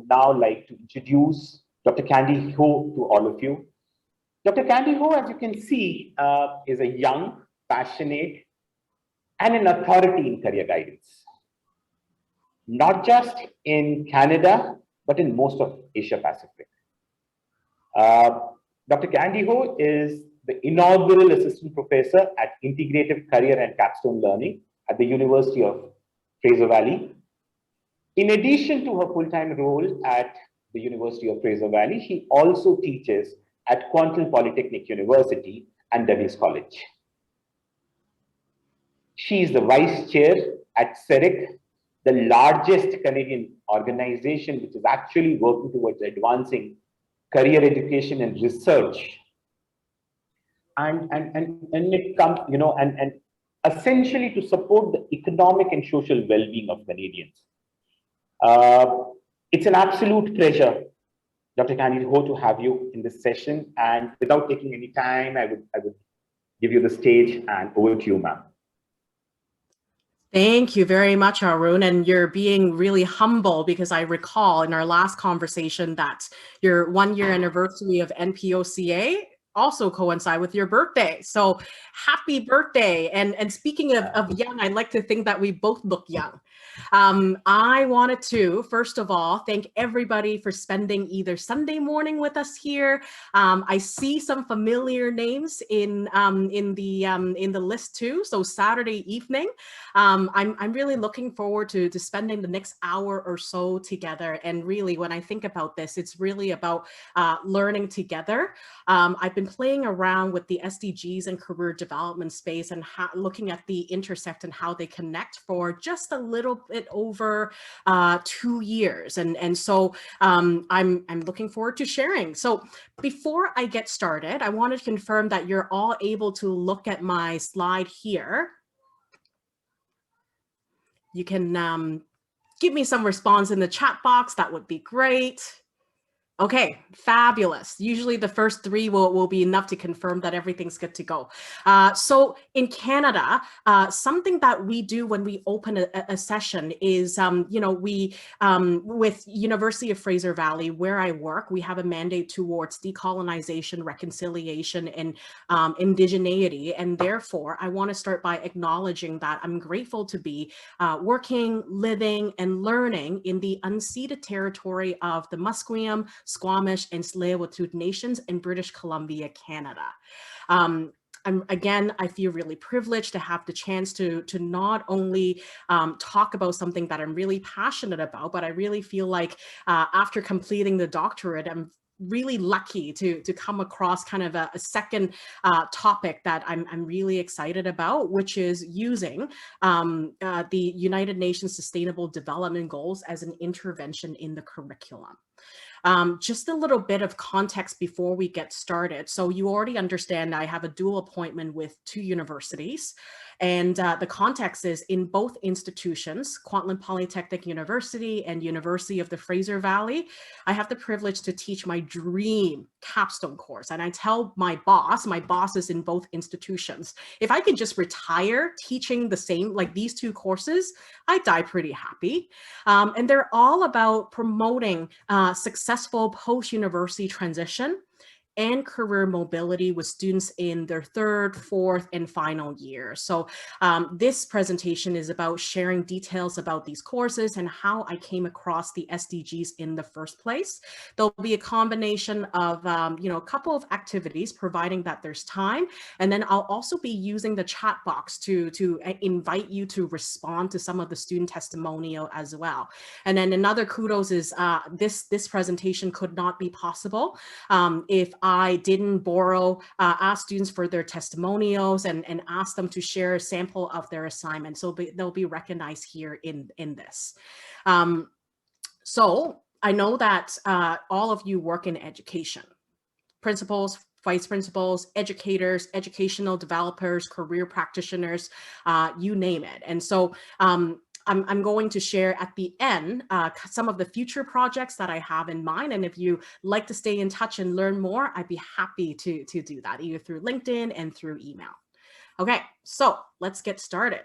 now like to introduce Dr. Candy Ho to all of you. Dr. Candy Ho, as you can see, is a young, passionate, and an authority in career guidance, not just in Canada, but in most of Asia Pacific. Dr. Candy Ho is the inaugural assistant professor at Integrative Career and Capstone Learning at the University of Fraser Valley. In addition to her full-time role at the University of Fraser Valley, she also teaches at Quantal Polytechnic University and Devise College. She is the vice chair at CEREC, the largest Canadian organization which is actually working towards advancing career education and research. And it comes, you know, and essentially to support the economic and social well-being of Canadians. It's an absolute pleasure, Dr. Candy Ho, to have you in this session. And without taking any time, I would give you the stage, and over to you, ma'am. Thank you very much, Arun. And you're being really humble, because I recall in our last conversation that your 1-year anniversary of NPOCA also coincide with your birthday. So happy birthday. And speaking of young, I like to think that we both look young. I wanted to, first of all, thank everybody for spending either Sunday morning with us here. I see some familiar names in the list too. So Saturday evening, I'm really looking forward to spending the next hour or so together. And really, when I think about this, it's really about learning together. I've been playing around with the SDGs and career development space and looking at the intersect and how they connect for just a little bit over 2 years. And so I'm looking forward to sharing. So before I get started, I want to confirm that you're all able to look at my slide here. You can give me some response in the chat box. That would be great. Okay, fabulous. Usually the first 3 will be enough to confirm that everything's good to go. So in Canada, something that we do when we open a session is, you know, we, with University of Fraser Valley, where I work, we have a mandate towards decolonization, reconciliation, and indigeneity. And therefore, I want to start by acknowledging that I'm grateful to be working, living, and learning in the unceded territory of the Musqueam, Squamish, and Tsleil-Waututh nations in British Columbia, Canada. Again, I feel really privileged to have the chance to not only talk about something that I'm really passionate about, but I really feel like after completing the doctorate, I'm really lucky to come across kind of a second topic that I'm really excited about, which is using the United Nations Sustainable Development Goals as an intervention in the curriculum. Just a little bit of context before we get started. So you already understand I have a dual appointment with 2 universities. And the context is in both institutions, Kwantlen Polytechnic University and University of the Fraser Valley, I have the privilege to teach my dream capstone course. And I tell my boss is in both institutions, if I could just retire teaching the same, like these 2 courses, I die pretty happy. And they're all about promoting successful post-university transition and career mobility with students in their 3rd, 4th, and final year. So this presentation is about sharing details about these courses and how I came across the SDGs in the first place. There'll be a combination of, you know, a couple of activities, providing that there's time. And then I'll also be using the chat box to invite you to respond to some of the student testimonial as well. And then another kudos is this presentation could not be possible if I didn't ask students for their testimonials and ask them to share a sample of their assignment. So they'll be recognized here in this. So I know that all of you work in education, principals, vice principals, educators, educational developers, career practitioners, you name it. And so I'm going to share at the end some of the future projects that I have in mind. And if you like to stay in touch and learn more, I'd be happy to do that, either through LinkedIn and through email. Okay, so let's get started.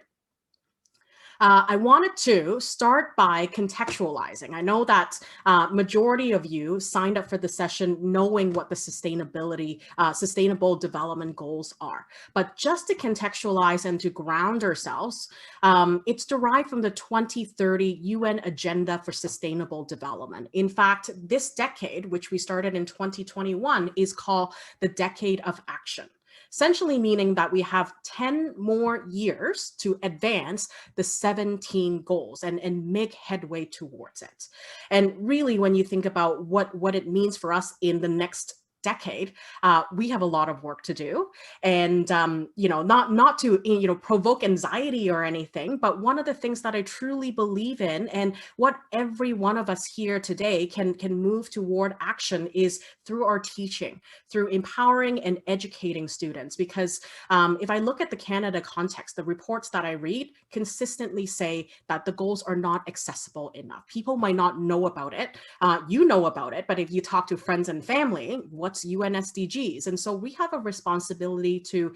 I wanted to start by contextualizing. I know that majority of you signed up for the session knowing what the sustainable development goals are. But just to contextualize and to ground ourselves, it's derived from the 2030 UN Agenda for Sustainable Development. In fact, this decade, which we started in 2021, is called the Decade of Action. Essentially meaning that we have 10 more years to advance the 17 goals and make headway towards it. And really, when you think about what it means for us in the next decade, we have a lot of work to do, and not to provoke anxiety or anything, but one of the things that I truly believe in, and what every one of us here today can move toward action, is through our teaching, through empowering and educating students. Because if I look at the Canada context, the reports that I read consistently say that the goals are not accessible enough. People might not know about it. You know about it, but if you talk to friends and family, what's UN-SDGs? And so we have a responsibility to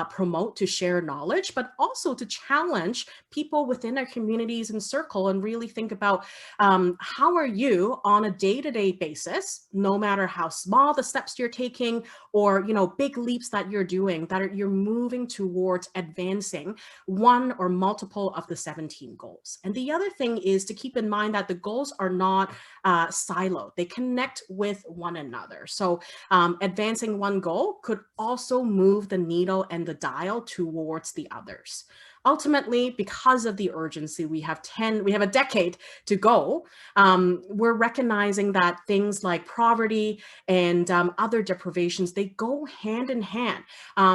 promote, to share knowledge, but also to challenge people within our communities and circle, and really think about how are you on a day-to-day basis, no matter how small the steps you're taking or big leaps that you're doing, that you're moving towards advancing one or multiple of the 17 goals. And the other thing is to keep in mind that the goals are not siloed. They connect with one another. So advancing one goal could also move the needle and the dial towards the others. Ultimately, because of the urgency, we have a decade to go. We're recognizing that things like poverty and other deprivations, they go hand in hand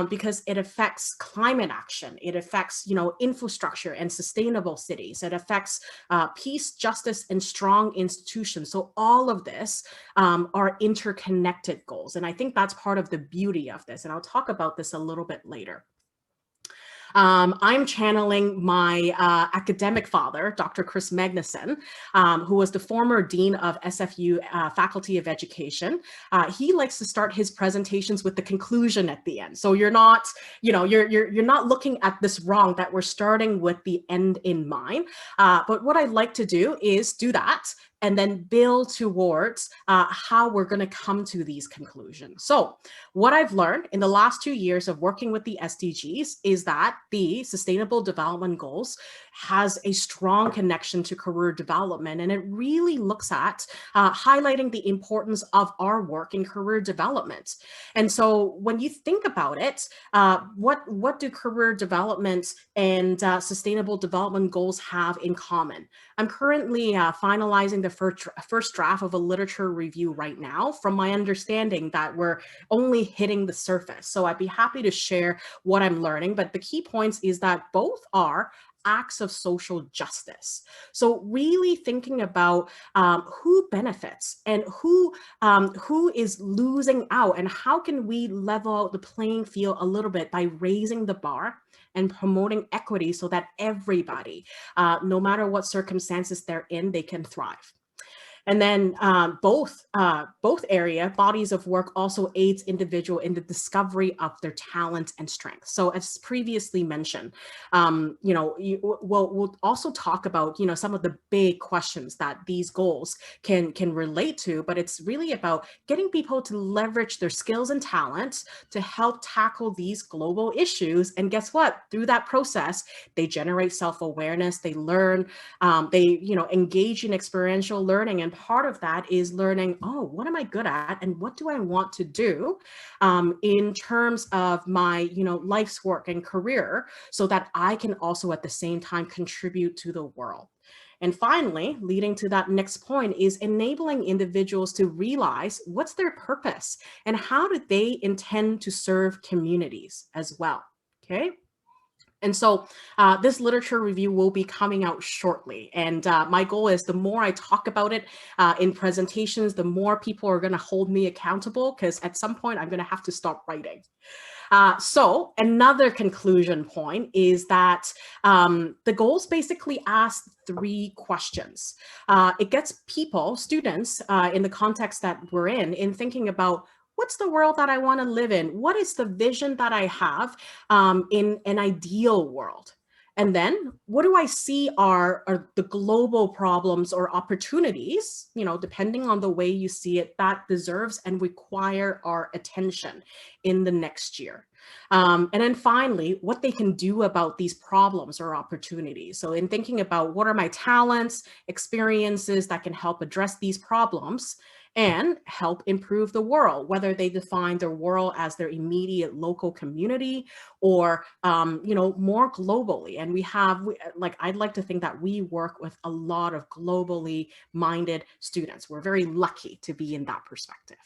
because it affects climate action. It affects, infrastructure and sustainable cities. It affects peace, justice, and strong institutions. So all of this are interconnected goals. And I think that's part of the beauty of this. And I'll talk about this a little bit later. I'm channeling my academic father, Dr. Chris Magnuson, who was the former dean of SFU Faculty of Education. He likes to start his presentations with the conclusion at the end. So you're not, you're not looking at this wrong, that we're starting with the end in mind. But what I'd like to do is do that and then build towards how we're going to come to these conclusions. So what I've learned in the last 2 years of working with the SDGs is that the Sustainable Development Goals has a strong connection to career development, and it really looks at highlighting the importance of our work in career development. And so when you think about it, what do career development and Sustainable Development Goals have in common? I'm currently finalizing the first draft of a literature review right now, from my understanding that we're only hitting the surface. So I'd be happy to share what I'm learning, but the key points is that both are acts of social justice. So really thinking about who benefits and who is losing out, and how can we level out the playing field a little bit by raising the bar and promoting equity so that everybody, no matter what circumstances they're in, they can thrive. And then both bodies of work also aids individual in the discovery of their talents and strengths. So as previously mentioned, we'll also talk about, some of the big questions that these goals can relate to, but it's really about getting people to leverage their skills and talents to help tackle these global issues. And guess what? Through that process, they generate self-awareness, they learn, they engage in experiential learning. And part of that is learning, oh, what am I good at and what do I want to do in terms of my life's work and career, so that I can also at the same time contribute to the world. And finally, leading to that next point is enabling individuals to realize what's their purpose and how do they intend to serve communities as well. Okay. And so this literature review will be coming out shortly. And my goal is, the more I talk about it in presentations, the more people are going to hold me accountable, because at some point I'm going to have to stop writing. So another conclusion point is that the goals basically ask 3 questions. It gets people, students, in the context that we're in thinking about, what's the world that I want to live in? What is the vision that I have in an ideal world? And then what do I see are the global problems or opportunities, depending on the way you see it, that deserves and require our attention in the next year. And then finally, what they can do about these problems or opportunities. So in thinking about what are my talents, experiences that can help address these problems and help improve the world, whether they define their world as their immediate local community or, more globally. And I'd like to think that we work with a lot of globally minded students. We're very lucky to be in that perspective.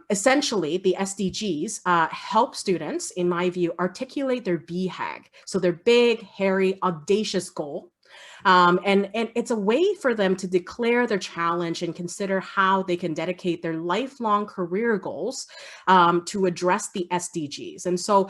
Essentially, the SDGs help students, in my view, articulate their BHAG, so their big, hairy, audacious goal. And it's a way for them to declare their challenge and consider how they can dedicate their lifelong career goals to address the SDGs. And so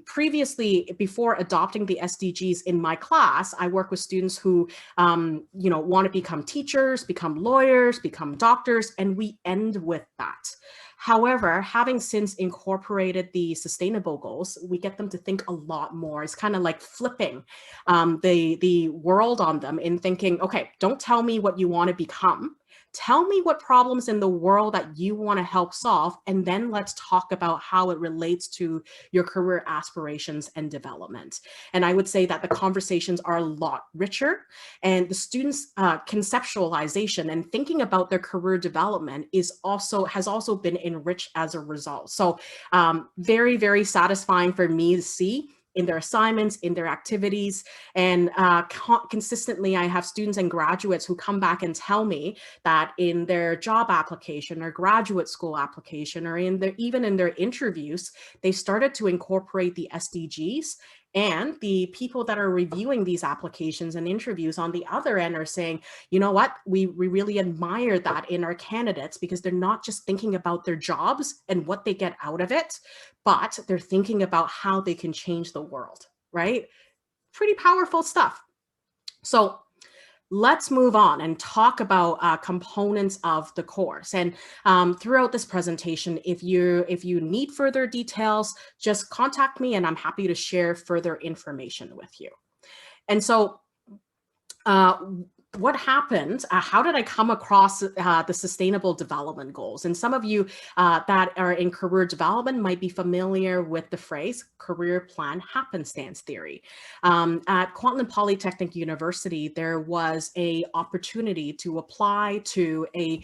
previously, before adopting the SDGs in my class, I work with students who, want to become teachers, become lawyers, become doctors, and we end with that. However, having since incorporated the sustainable goals, we get them to think a lot more. It's kind of like flipping the world on them in thinking, okay, don't tell me what you want to become. Tell me what problems in the world that you want to help solve, and then let's talk about how it relates to your career aspirations and development. And I would say that the conversations are a lot richer, and the students' conceptualization and thinking about their career development has also been enriched as a result. So very, very satisfying for me to see in their assignments, in their activities. And consistently, I have students and graduates who come back and tell me that in their job application or graduate school application, or even in their interviews, they started to incorporate the SDGs. And the people that are reviewing these applications and interviews on the other end are saying, you know what, we really admire that in our candidates, because they're not just thinking about their jobs and what they get out of it, but they're thinking about how they can change the world, right? Pretty powerful stuff. So let's move on and talk about components of the course. And throughout this presentation, if you need further details, just contact me and I'm happy to share further information with you. And so what happened? How did I come across the Sustainable Development Goals? And some of you that are in career development might be familiar with the phrase career plan happenstance theory. At Kwantlen Polytechnic University, there was an opportunity to apply to a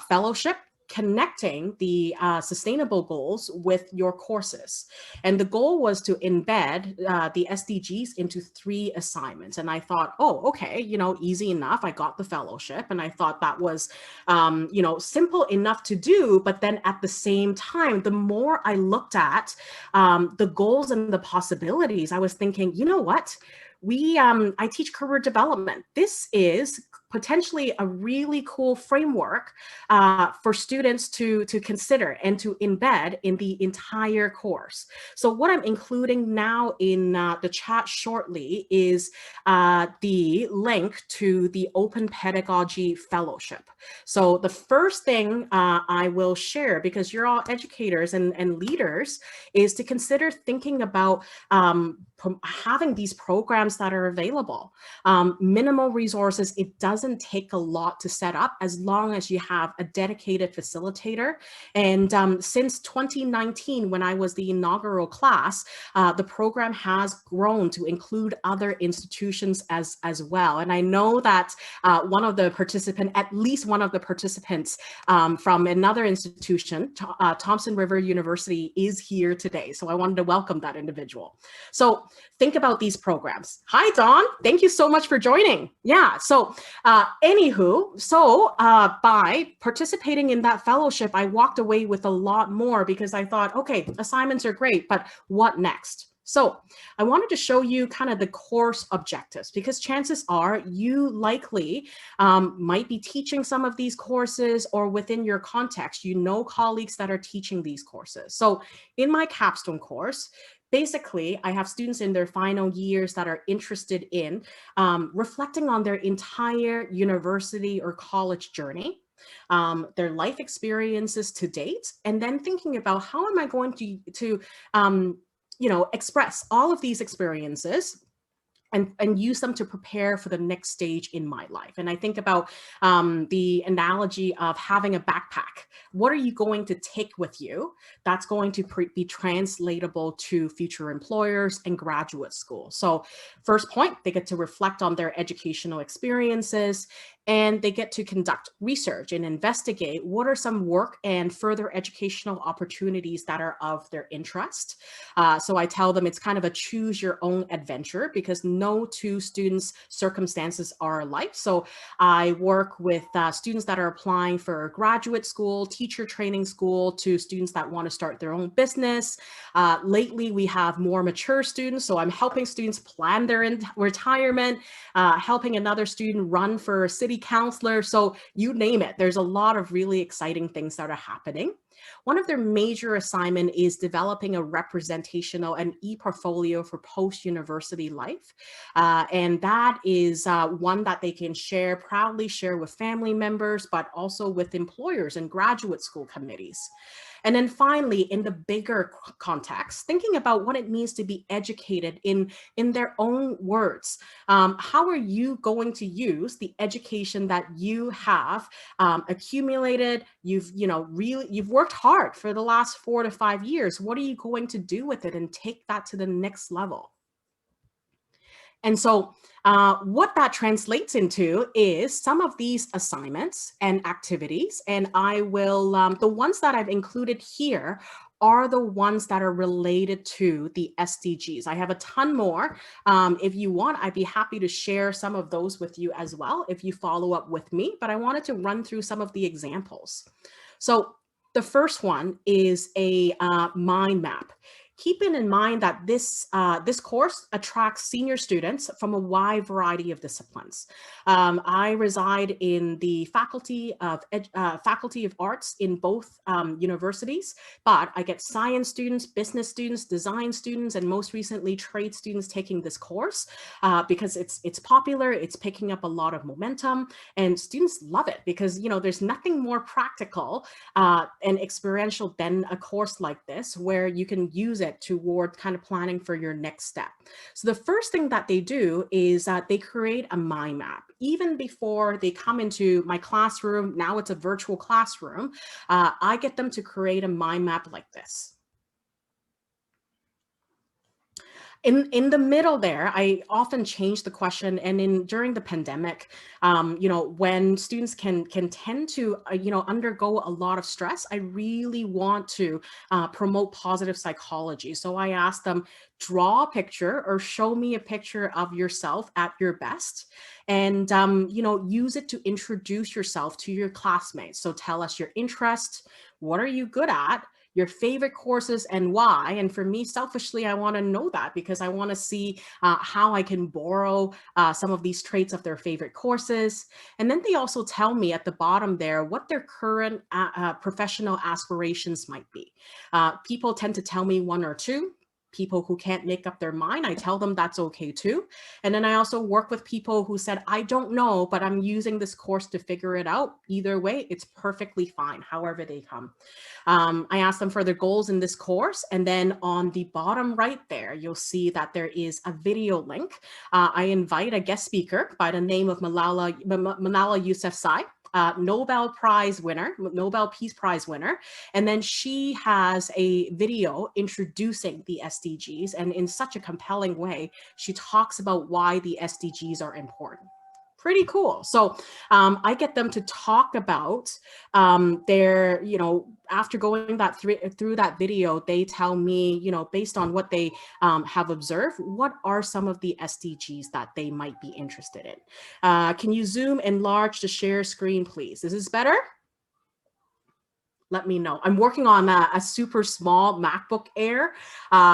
fellowship connecting the sustainable goals with your courses. And the goal was to embed the SDGs into 3 assignments. And I thought, oh, okay, easy enough. I got the fellowship and I thought that was, simple enough to do. But then at the same time, the more I looked at the goals and the possibilities, I was thinking, you know what? I teach career development. This is potentially a really cool framework for students to consider and to embed in the entire course. So what I'm including now in the chat shortly is the link to the Open Pedagogy Fellowship. So the first thing I will share, because you're all educators and leaders, is to consider thinking about having these programs that are available. Minimal resources, it doesn't take a lot to set up as long as you have a dedicated facilitator. And since 2019, when I was the inaugural class, the program has grown to include other institutions as well. And I know that at least one of the participants from another institution, Thompson River University, is here today. So I wanted to welcome that individual. So think about these programs. Hi, Dawn. Thank you so much for joining. Yeah. So by participating in that fellowship, I walked away with a lot more, because I thought, okay, assignments are great, but what next? So I wanted to show you kind of the course objectives, because chances are you likely might be teaching some of these courses, or within your context, colleagues that are teaching these courses. So in my capstone course, basically, I have students in their final years that are interested in reflecting on their entire university or college journey, their life experiences to date, and then thinking about how am I going to express all of these experiences and use them to prepare for the next stage in my life. And I think about the analogy of having a backpack. What are you going to take with you that's going to be translatable to future employers and graduate school? So first point, they get to reflect on their educational experiences, and they get to conduct research and investigate what are some work and further educational opportunities that are of their interest. So I tell them it's kind of a choose your own adventure, because no two students' circumstances are alike. So I work with students that are applying for graduate school, teacher training school, to students that want to start their own business. Lately, we have more mature students. So I'm helping students plan their retirement, helping another student run for city councilor. So you name it, there's a lot of really exciting things that are happening. One of their major assignment is developing a representational and e-portfolio for post-university life. And that is one that they can proudly share with family members, but also with employers and graduate school committees. And then finally, in the bigger context, thinking about what it means to be educated in their own words. How are you going to use the education that you have accumulated? You've worked hard for the last 4 to 5 years. What are you going to do with it and take that to the next level? And so what that translates into is some of these assignments and activities, and I will, the ones that I've included here are the ones that are related to the SDGs. I have a ton more. If you want, I'd be happy to share some of those with you as well if you follow up with me, but I wanted to run through some of the examples. So the first one is a mind map. Keeping in mind that this course attracts senior students from a wide variety of disciplines. I reside in the Faculty of Arts in both universities, but I get science students, business students, design students, and most recently trade students taking this course because it's popular, it's picking up a lot of momentum, and students love it because there's nothing more practical and experiential than a course like this, where you can use it toward kind of planning for your next step. So the first thing that they do is that they create a mind map. Even before they come into my classroom, now it's a virtual classroom, I get them to create a mind map like this. In the middle there, I often change the question, and during the pandemic, when students can tend to undergo a lot of stress, I really want to promote positive psychology. So I ask them, draw a picture or show me a picture of yourself at your best, and use it to introduce yourself to your classmates. So tell us your interests, what are you good at, your favorite courses, and why. And for me, selfishly, I want to know that because I want to see how I can borrow some of these traits of their favorite courses. And then they also tell me at the bottom there what their current professional aspirations might be. People tend to tell me 1 or 2. People who can't make up their mind, I tell them that's okay too. And then I also work with people who said, I don't know, but I'm using this course to figure it out. Either way, it's perfectly fine, however they come. I ask them for their goals in this course. And then on the bottom right there, you'll see that there is a video link. I invite a guest speaker by the name of Malala Yousafzai. Nobel Peace Prize winner. And then she has a video introducing the SDGs. And in such a compelling way, she talks about why the SDGs are important. Pretty cool. So I get them to talk about their, after going through that video, they tell me, based on what they have observed, what are some of the SDGs that they might be interested in. Can you zoom enlarge the share screen, please? Is this better? Let me know. I'm working on a super small MacBook Air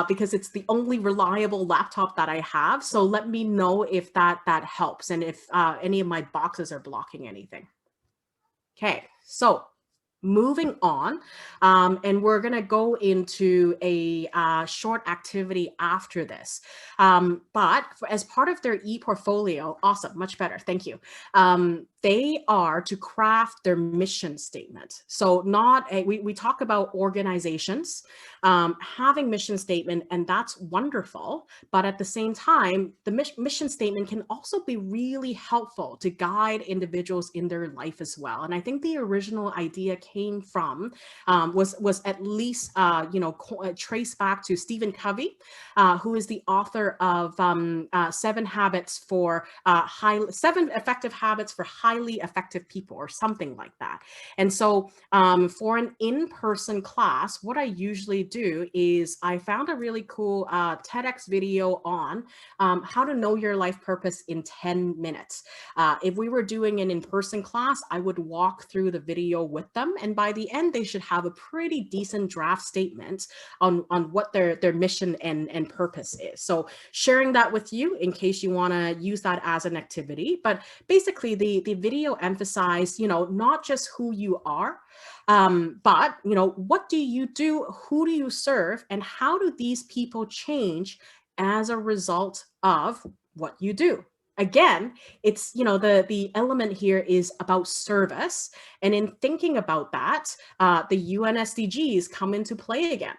because it's the only reliable laptop that I have. So let me know if that helps and if any of my boxes are blocking anything. Okay, so moving on, and we're going to go into a short activity after this. But as part of their e-portfolio, awesome, much better, thank you. they are to craft their mission statement. So we talk about organizations having mission statement, and that's wonderful. But at the same time, the mission statement can also be really helpful to guide individuals in their life as well. And I think the original idea came from, was at least, traced back to Stephen Covey, who is the author of 7 effective habits for highly effective people, or something like that. And so for an in-person class, what I usually do is I found a really cool TEDx video on how to know your life purpose in 10 minutes. If we were doing an in-person class, I would walk through the video with them, and by the end, they should have a pretty decent draft statement on what their mission and purpose is. So sharing that with you in case you want to use that as an activity. But basically, the video emphasized, not just who you are, but, what do you do? Who do you serve? And how do these people change as a result of what you do? Again, it's, the element here is about service. And in thinking about that, the UN-SDGs come into play again.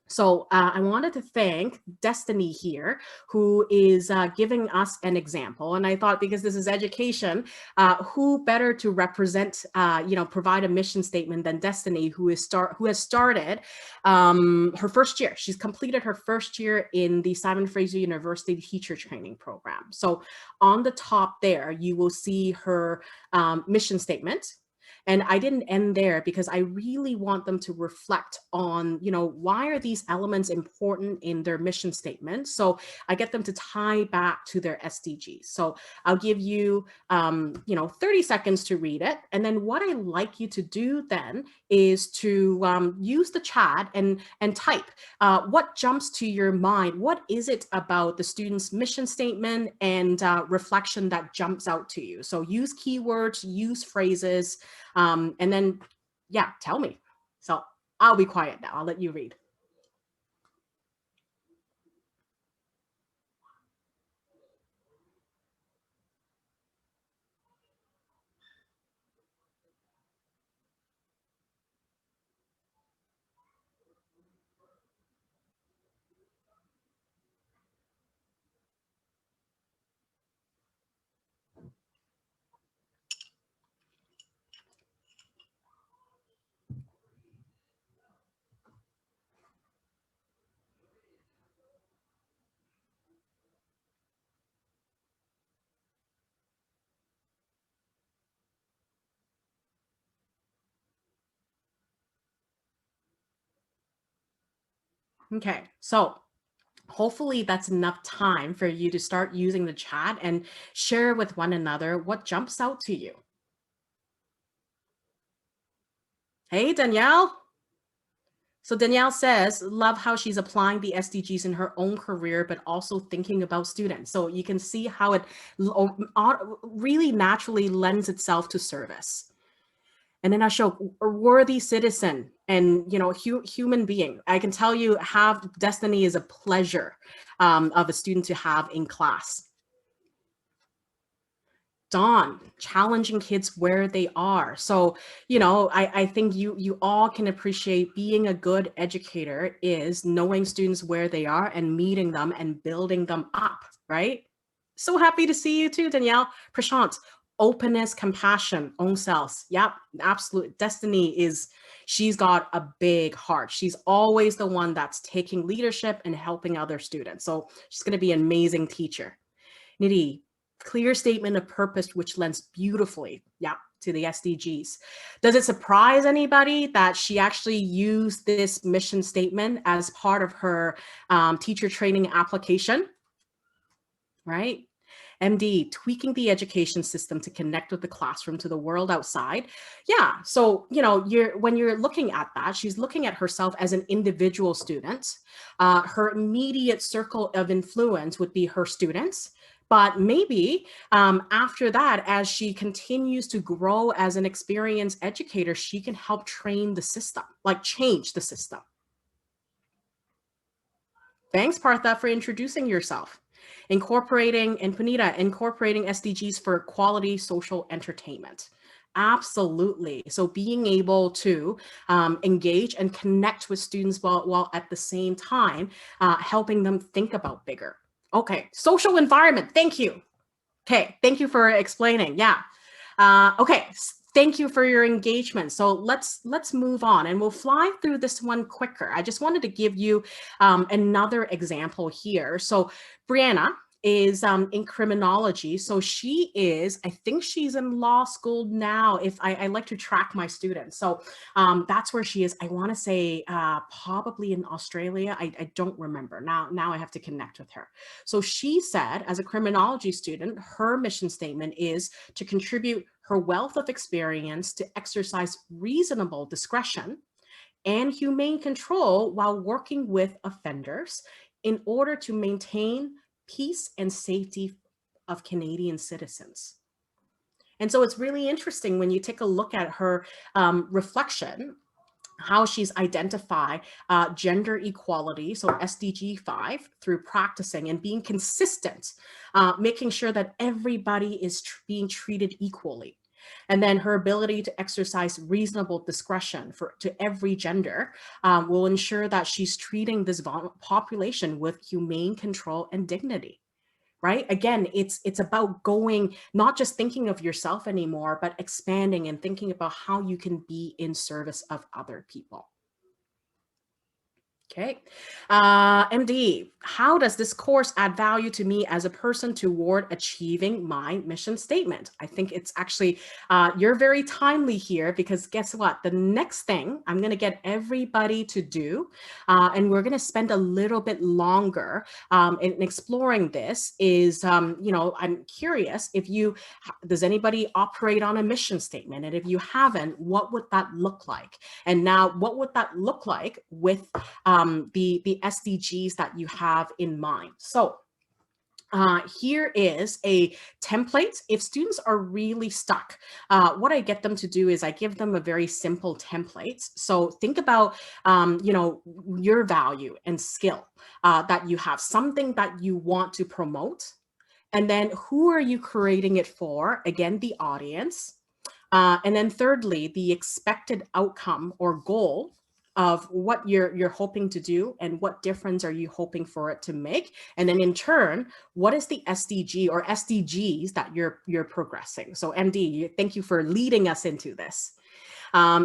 So I wanted to thank Destiny here, who is giving us an example. And I thought, because this is education, who better to represent, provide a mission statement than Destiny, who has started her first year. She's completed her first year in the Simon Fraser University teacher training program. So on the top there, you will see her mission statement. And I didn't end there, because I really want them to reflect on, why are these elements important in their mission statement? So I get them to tie back to their SDGs. So I'll give you, 30 seconds to read it. And then what I like you to do then is to use the chat and type what jumps to your mind. What is it about the student's mission statement and reflection that jumps out to you? So use keywords, use phrases, and then, yeah, tell me. So I'll be quiet now. I'll let you read. Okay, so hopefully that's enough time for you to start using the chat and share with one another what jumps out to you. Hey, Danielle. So Danielle says, love how she's applying the SDGs in her own career, but also thinking about students. So you can see how it really naturally lends itself to service. And then I show a worthy citizen and, human being. I can tell you, have Destiny is a pleasure of a student to have in class. Dawn, challenging kids where they are. So, I think you all can appreciate being a good educator is knowing students where they are and meeting them and building them up, right? So happy to see you too, Danielle. Prashant, openness, compassion, own selves. Yep, absolutely. Destiny she's got a big heart. She's always the one that's taking leadership and helping other students. So she's going to be an amazing teacher. Nidhi, clear statement of purpose, which lends beautifully, to the SDGs. Does it surprise anybody that she actually used this mission statement as part of her teacher training application? Right? MD, tweaking the education system to connect with the classroom to the world outside. Yeah, so, when you're looking at that, she's looking at herself as an individual student. Her immediate circle of influence would be her students. But maybe after that, as she continues to grow as an experienced educator, she can help train the system, like change the system. Thanks, Partha, for introducing yourself. Incorporating, and Punita, incorporating SDGs for quality social entertainment. Absolutely. So being able to engage and connect with students while at the same time helping them think about bigger. Okay, social environment. Thank you. Okay, thank you for explaining. Yeah. Okay, thank you for your engagement. So let's move on, and we'll fly through this one quicker. I just wanted to give you another example here. So Brianna is in criminology. So she is, I think she's in law school now, if I like to track my students. So that's where she is. I want to say probably in Australia. I don't remember. Now I have to connect with her. So she said, as a criminology student, her mission statement is to contribute her wealth of experience to exercise reasonable discretion and humane control while working with offenders in order to maintain peace and safety of Canadian citizens. And so it's really interesting when you take a look at her reflection, how she's identified gender equality, so SDG 5, through practicing and being consistent, making sure that everybody is being treated equally. And then her ability to exercise reasonable discretion to every gender will ensure that she's treating this population with humane control and dignity. Right? Again, it's about going, not just thinking of yourself anymore, but expanding and thinking about how you can be in service of other people. Okay. MD, how does this course add value to me as a person toward achieving my mission statement? I think it's actually, you're very timely here, because guess what? The next thing I'm going to get everybody to do, and we're going to spend a little bit longer in exploring this, is, you know, I'm curious if does anybody operate on a mission statement? And if you haven't, what would that look like? And now, what would that look like with the SDGs that you have in mind? So here is a template. If students are really stuck, what I get them to do is I give them a very simple template. So think about, you know, your value and skill that you have, something that you want to promote. And then who are you creating it for? Again, the audience. And then thirdly, the expected outcome or goal of what you're hoping to do and what difference are you hoping for it to make. And then in turn, what is the SDG or SDGs that you're progressing? So MD, thank you for leading us into this.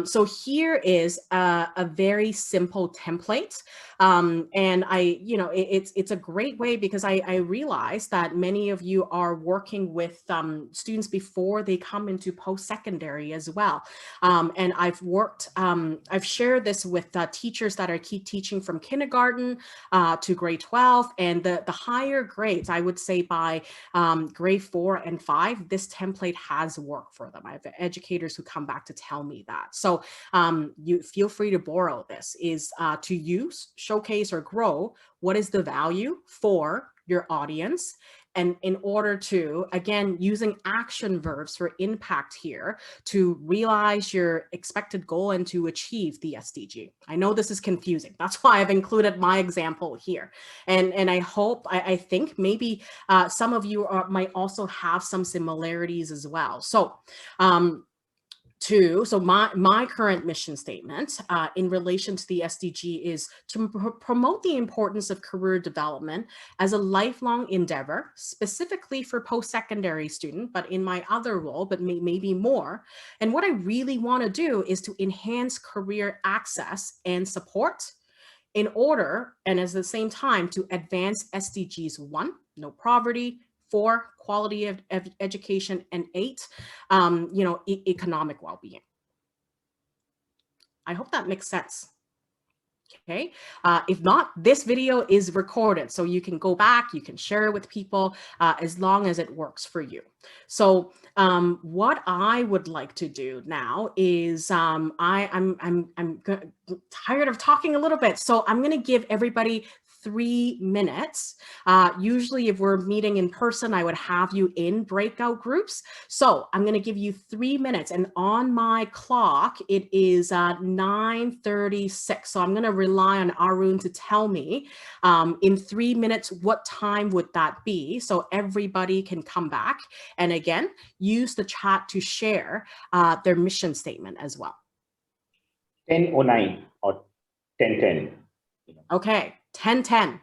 So here is a very simple template. And it's a great way, because I realize that many of you are working with students before they come into post-secondary as well. And I've shared this with teachers that are teaching from kindergarten to grade 12, and the higher grades, I would say by grade 4 and 5, this template has worked for them. I have educators who come back to tell me that. So you feel free to borrow this, is to use, showcase, or grow what is the value for your audience. And in order to, again, using action verbs for impact here, to realize your expected goal and to achieve the SDG. I know this is confusing. That's why I've included my example here. And I think maybe some of you might also have some similarities as well. So, so my current mission statement in relation to the SDG is to promote the importance of career development as a lifelong endeavor, specifically for post-secondary student, but in my other role, but maybe more. And what I really want to do is to enhance career access and support in order, and at the same time, to advance SDGs 1, no poverty, 4, quality of education, and 8, economic well-being. I hope that makes sense. Okay. If not, this video is recorded, so you can go back, you can share it with people as long as it works for you. So what I would like to do now is I'm tired of talking a little bit, so I'm going to give everybody 3 minutes. Usually if we're meeting in person, I would have you in breakout groups. So I'm going to give you 3 minutes, and on my clock, it is 9:36. So I'm going to rely on Arun to tell me in 3 minutes, what time would that be? So everybody can come back. And again, use the chat to share their mission statement as well. 10:09 or 10:10. Okay, 10:10.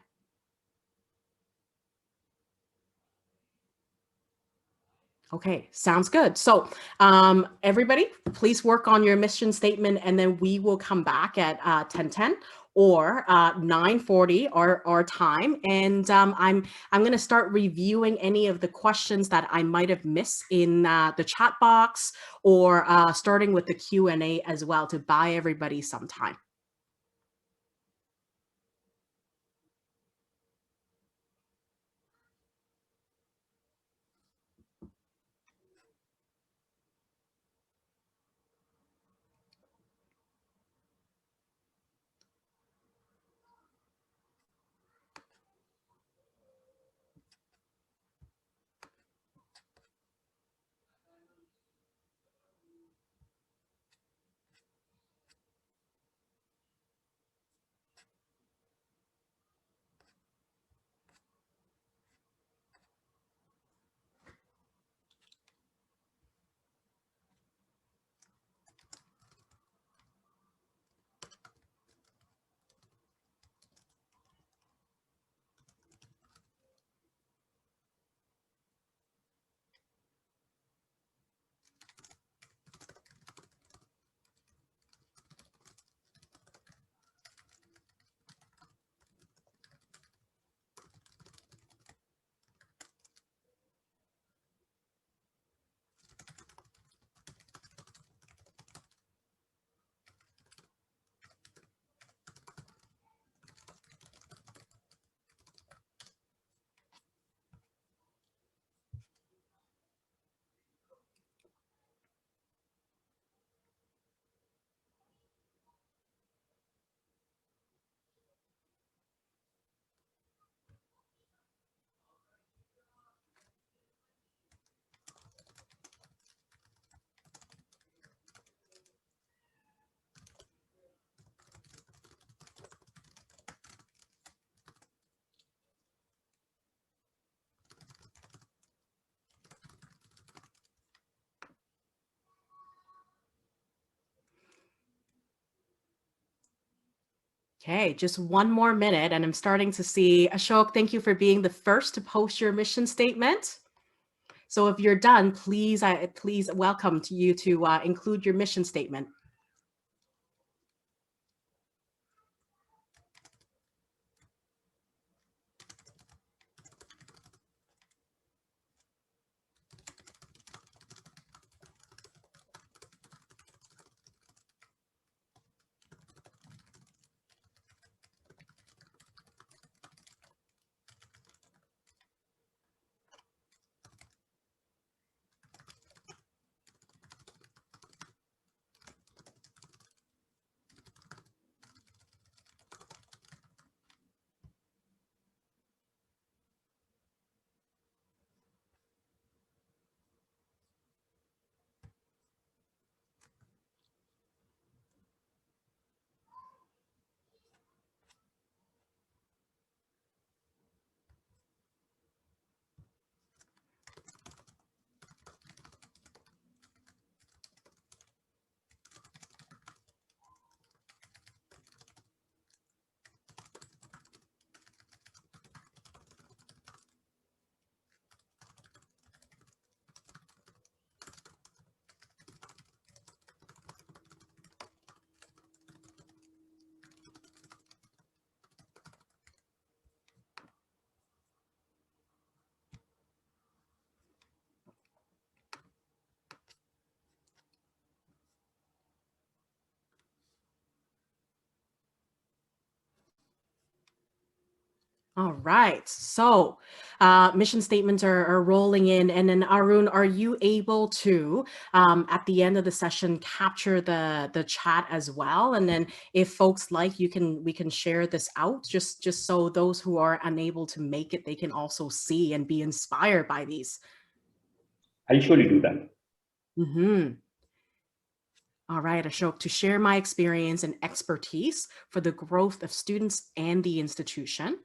Okay, sounds good. So everybody, please work on your mission statement, and then we will come back at 10:10 or 9:40 our time. And I'm going to start reviewing any of the questions that I might have missed in the chat box, or starting with the Q&A as well, to buy everybody some time. Okay, just one more minute, and I'm starting to see, Ashok, thank you for being the first to post your mission statement. So if you're done, please welcome to you to include your mission statement. All right, so mission statements are rolling in, and then Arun, are you able to, at the end of the session, capture the chat as well? And then if folks like, we can share this out, just so those who are unable to make it, they can also see and be inspired by these. I'll surely do that. Mm-hmm. All right, Ashok, to share my experience and expertise for the growth of students and the institution.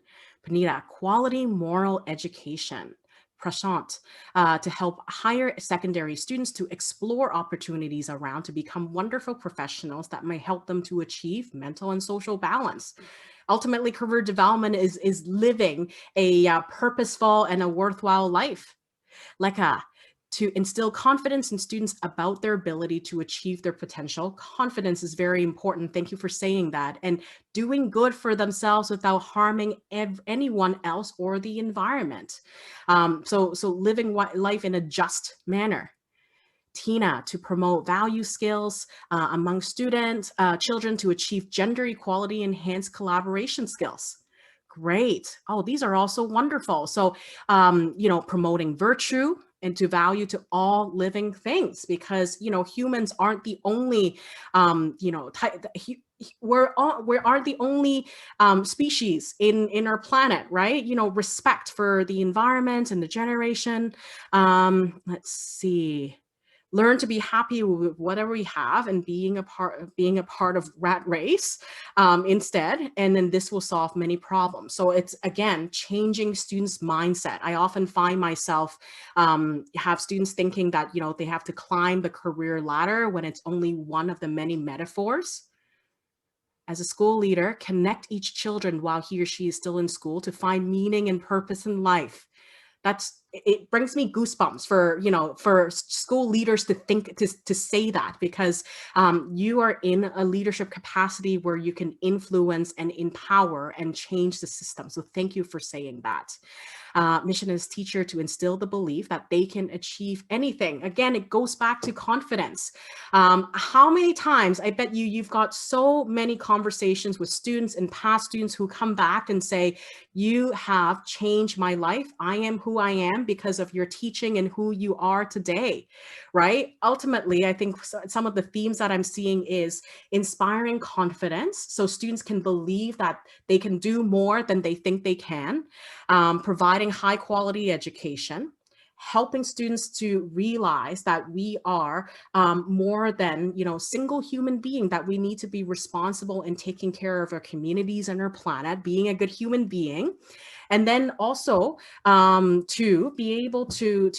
Panita, quality moral education. Prashant, to help higher secondary students to explore opportunities around to become wonderful professionals that may help them to achieve mental and social balance. Ultimately, career development is living a purposeful and a worthwhile life. Leka, to instill confidence in students about their ability to achieve their potential. Confidence is very important. Thank you for saying that. And doing good for themselves without harming anyone else or the environment. So living life in a just manner. Tina, to promote value skills among students, children to achieve gender equality, enhance collaboration skills. Great. Oh, these are also wonderful. So, promoting virtue and to value to all living things, because, humans aren't the only, we aren't the only species in our planet, right? Respect for the environment and the generation. Let's see. Learn to be happy with whatever we have and being a part of rat race instead, and then this will solve many problems. So it's, again, changing students' mindset. I often find myself have students thinking that they have to climb the career ladder when it's only one of the many metaphors. As a school leader, connect each children while he or she is still in school to find meaning and purpose in life. It brings me goosebumps for school leaders to think, to say that, because you are in a leadership capacity where you can influence and empower and change the system. So thank you for saying that. Mission as teacher to instill the belief that they can achieve anything. Again, it goes back to confidence. How many times, I bet you've got so many conversations with students and past students who come back and say, you have changed my life. I am who I am because of your teaching and who you are today, right? Ultimately, I think some of the themes that I'm seeing is inspiring confidence, so students can believe that they can do more than they think they can, providing high quality education, helping students to realize that we are more than single human being, that we need to be responsible in taking care of our communities and our planet, being a good human being. And then also to be able to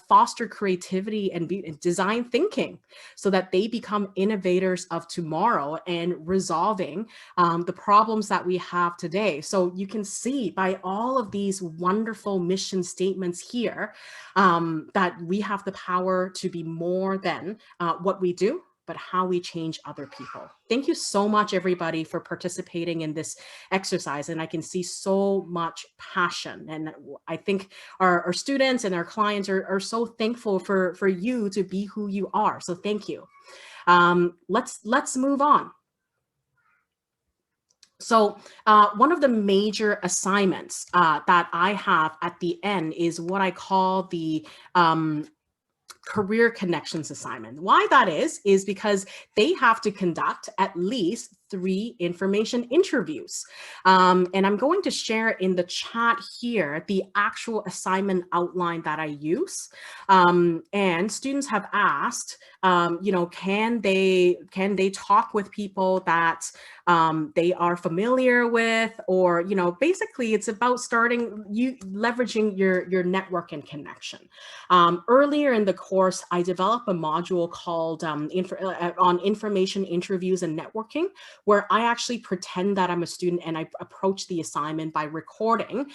foster creativity and design thinking, so that they become innovators of tomorrow and resolving the problems that we have today. So you can see by all of these wonderful mission statements here that we have the power to be more than what we do, but how we change other people. Thank you so much, everybody, for participating in this exercise. And I can see so much passion. And I think our students and our clients are so thankful for you to be who you are. So thank you. Let's move on. So one of the major assignments that I have at the end is what I call the career connections assignment. Why that is because they have to conduct at least 3 information interviews. And I'm going to share in the chat here the actual assignment outline that I use. And students have asked, can they talk with people that they are familiar with, or, basically it's about leveraging your network and connection. Earlier in the course, I developed a module called on information interviews and networking, where I actually pretend that I'm a student and I approach the assignment by recording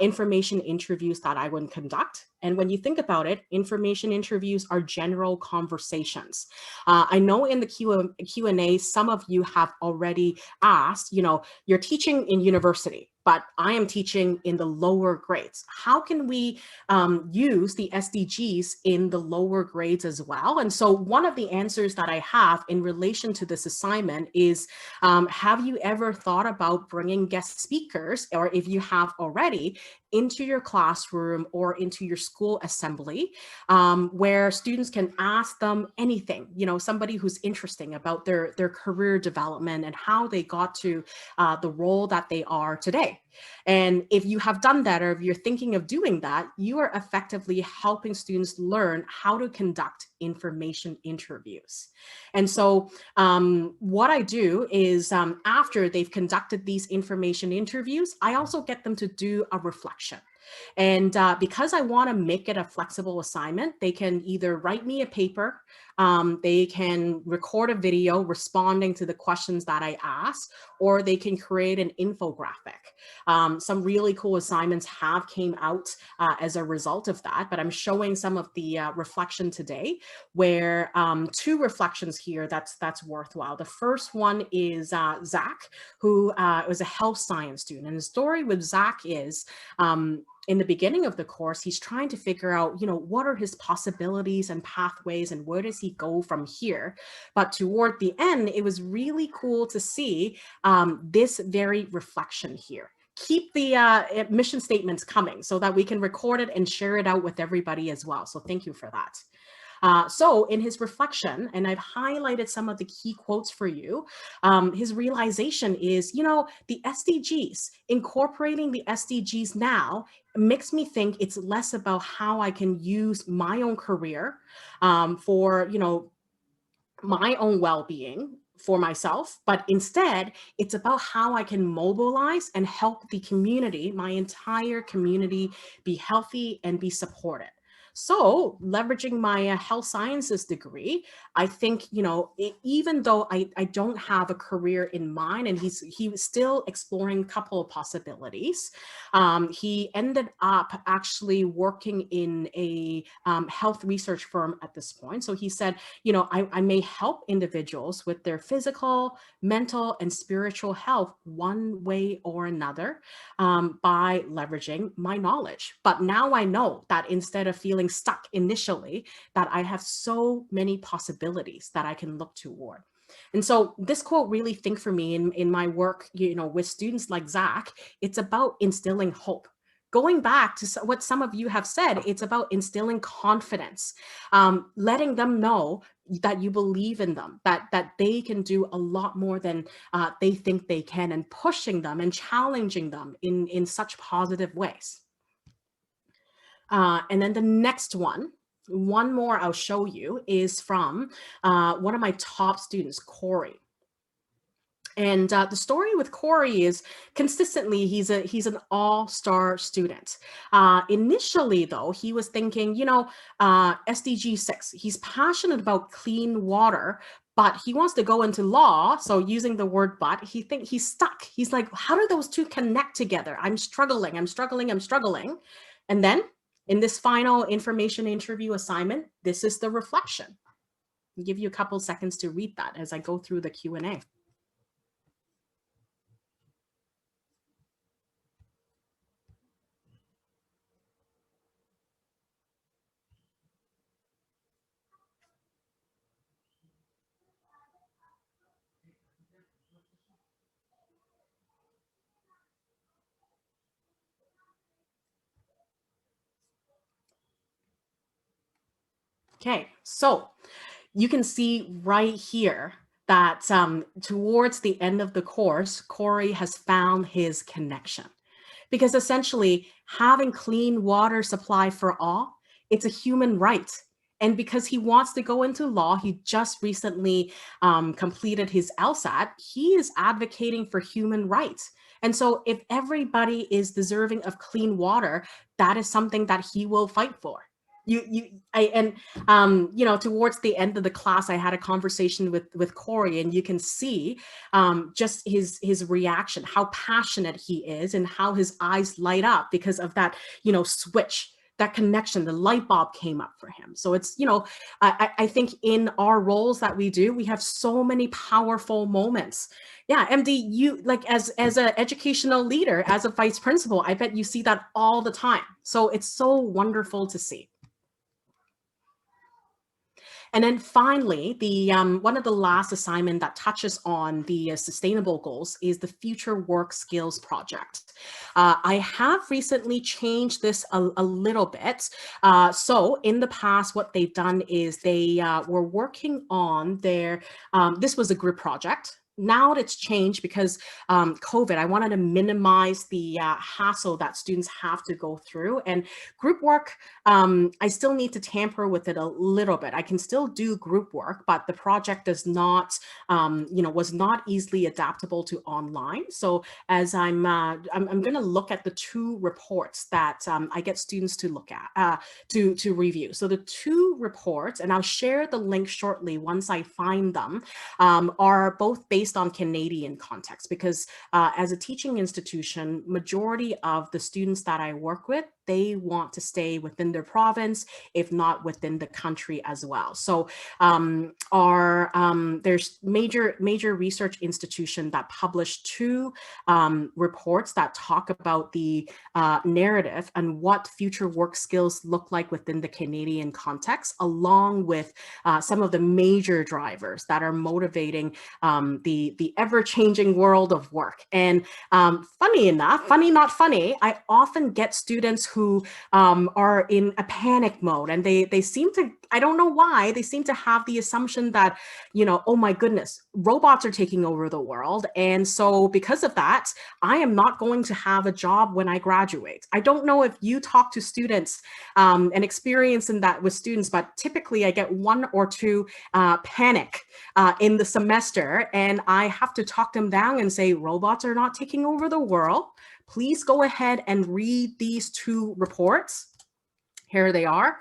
information interviews that I would conduct. And when you think about it, information interviews are general conversations. I know in the Q&A, some of you have already asked, you're teaching in university, but I am teaching in the lower grades. How can we use the SDGs in the lower grades as well? And so one of the answers that I have in relation to this assignment is, have you ever thought about bringing guest speakers, or if you have already, into your classroom or into your school assembly, where students can ask them anything, somebody who's interesting about their career development and how they got to the role that they are today. And if you have done that, or if you're thinking of doing that, you are effectively helping students learn how to conduct information interviews. And so what I do is after they've conducted these information interviews, I also get them to do a reflection. And because I want to make it a flexible assignment, they can either write me a paper, they can record a video responding to the questions that I ask, or they can create an infographic. Some really cool assignments have came out as a result of that, but I'm showing some of the reflection today, where two reflections here that's worthwhile. The first one is Zach, who was a health science student. And the story with Zach is, in the beginning of the course, he's trying to figure out, what are his possibilities and pathways and where does he go from here? But toward the end, it was really cool to see this very reflection here. Keep the mission statements coming so that we can record it and share it out with everybody as well. So thank you for that. So in his reflection, and I've highlighted some of the key quotes for you, his realization is, the SDGs, incorporating the SDGs now makes me think it's less about how I can use my own career for, my own well-being for myself, but instead it's about how I can mobilize and help the community, my entire community, be healthy and be supported. So leveraging my health sciences degree, I think, even though I don't have a career in mind, and he was still exploring a couple of possibilities, he ended up actually working in a health research firm at this point. So he said, I may help individuals with their physical, mental, and spiritual health one way or another by leveraging my knowledge. But now I know that instead of feeling stuck initially, that I have so many possibilities that I can look toward. And so this quote really think for me in my work, with students like Zach, it's about instilling hope. Going back to what some of you have said, it's about instilling confidence, letting them know that you believe in them, that they can do a lot more than they think they can, and pushing them and challenging them in such positive ways. And then the next one more I'll show you is from one of my top students, Corey. And the story with Corey is consistently, he's an all-star student. Initially, though, he was thinking, SDG 6, he's passionate about clean water, but he wants to go into law. So using the word but, he's stuck. He's like, how do those two connect together? I'm struggling. And then in this final information interview assignment, this is the reflection. I'll give you a couple seconds to read that as I go through the Q&A. Okay, so you can see right here that towards the end of the course, Corey has found his connection. Because essentially, having clean water supply for all, it's a human right. And because he wants to go into law, he just recently completed his LSAT, he is advocating for human rights. And so if everybody is deserving of clean water, that is something that he will fight for. Towards the end of the class, I had a conversation with Corey, and you can see just his reaction, how passionate he is, and how his eyes light up because of that, switch that connection, the light bulb came up for him. So it's, you know, I think in our roles that we do, we have so many powerful moments. Yeah, MD, you like as an educational leader, as a vice principal, I bet you see that all the time. So it's so wonderful to see. And then finally, the one of the last assignment that touches on the sustainable goals is the Future Work Skills Project. I have recently changed this a little bit. So in the past, what they've done is they were working on their, this was a group project. Now it's changed because COVID, I wanted to minimize the hassle that students have to go through. And group work, I still need to tamper with it a little bit. I can still do group work, but the project does not, you know, was not easily adaptable to online. So as I'm going to look at the 2 reports that I get students to look at, to review. So the 2 reports, and I'll share the link shortly once I find them, are both based on Canadian context, because as a teaching institution, majority of the students that I work with, they want to stay within their province, if not within the country as well. So there's major research institution that published 2 reports that talk about the narrative and what future work skills look like within the Canadian context, along with some of the major drivers that are motivating the ever-changing world of work. And funny enough, funny not funny, I often get students who are in a panic mode, and they seem to, I don't know why, they seem to have the assumption that, you know, oh my goodness, robots are taking over the world. And so because of that, I am not going to have a job when I graduate. I don't know if you talk to students and experience in that with students, but typically I get 1 or 2 panic in the semester, and I have to talk them down and say, robots are not taking over the world. Please go ahead and read these 2 reports. Here they are.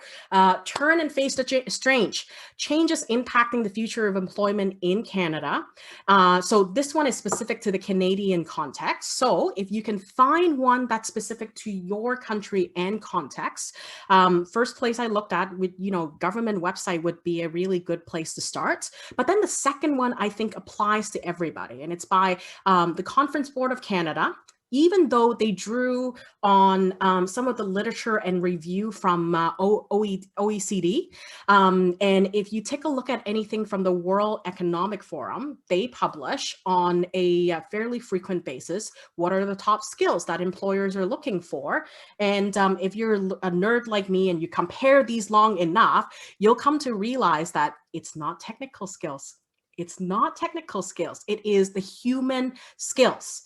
Turn and face the strange. Changes impacting the future of employment in Canada. So this one is specific to the Canadian context. So if you can find one that's specific to your country and context, first place I looked at with, you know, government website would be a really good place to start. But then the second one I think applies to everybody, and it's by the Conference Board of Canada. Even though they drew on some of the literature and review from OECD. And if you take a look at anything from the World Economic Forum, they publish on a fairly frequent basis what are the top skills that employers are looking for. And if you're a nerd like me and you compare these long enough, you'll come to realize that it's not technical skills. It's not technical skills. It is the human skills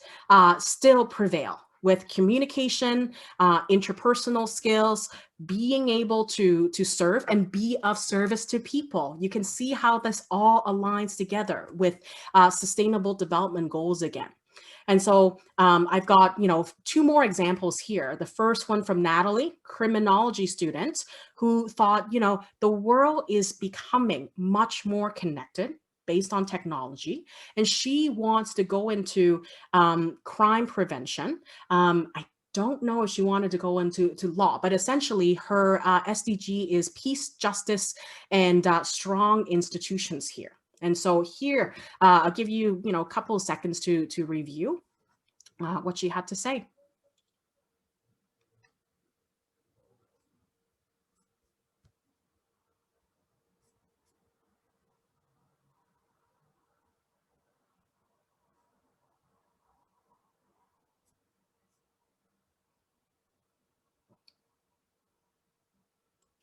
still prevail, with communication, interpersonal skills, being able to serve and be of service to people. You can see how this all aligns together with sustainable development goals again. And so I've got, you know, 2 more examples here. The first one from Natalie, criminology student, who thought, you know, the world is becoming much more connected based on technology, and she wants to go into crime prevention. I don't know if she wanted to go into law, but essentially her SDG is peace, justice, and strong institutions here. And so here, I'll give you, you know, a couple of seconds to review what she had to say.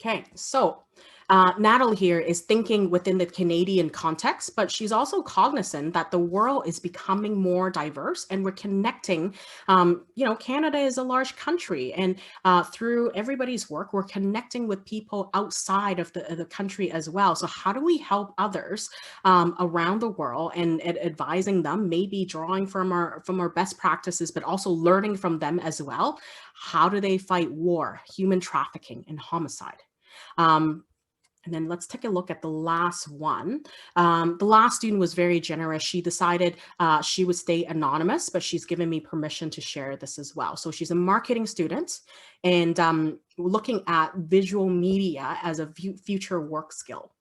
Okay, so Natalie here is thinking within the Canadian context, but she's also cognizant that the world is becoming more diverse and we're connecting. You know, Canada is a large country, and through everybody's work, we're connecting with people outside of the country as well. So how do we help others around the world and advising them, maybe drawing from our best practices, but also learning from them as well? How do they fight war, human trafficking, and homicide? And then let's take a look at the last one. The last student was very generous. She decided she would stay anonymous, but she's given me permission to share this as well. So she's a marketing student and looking at visual media as a future work skill.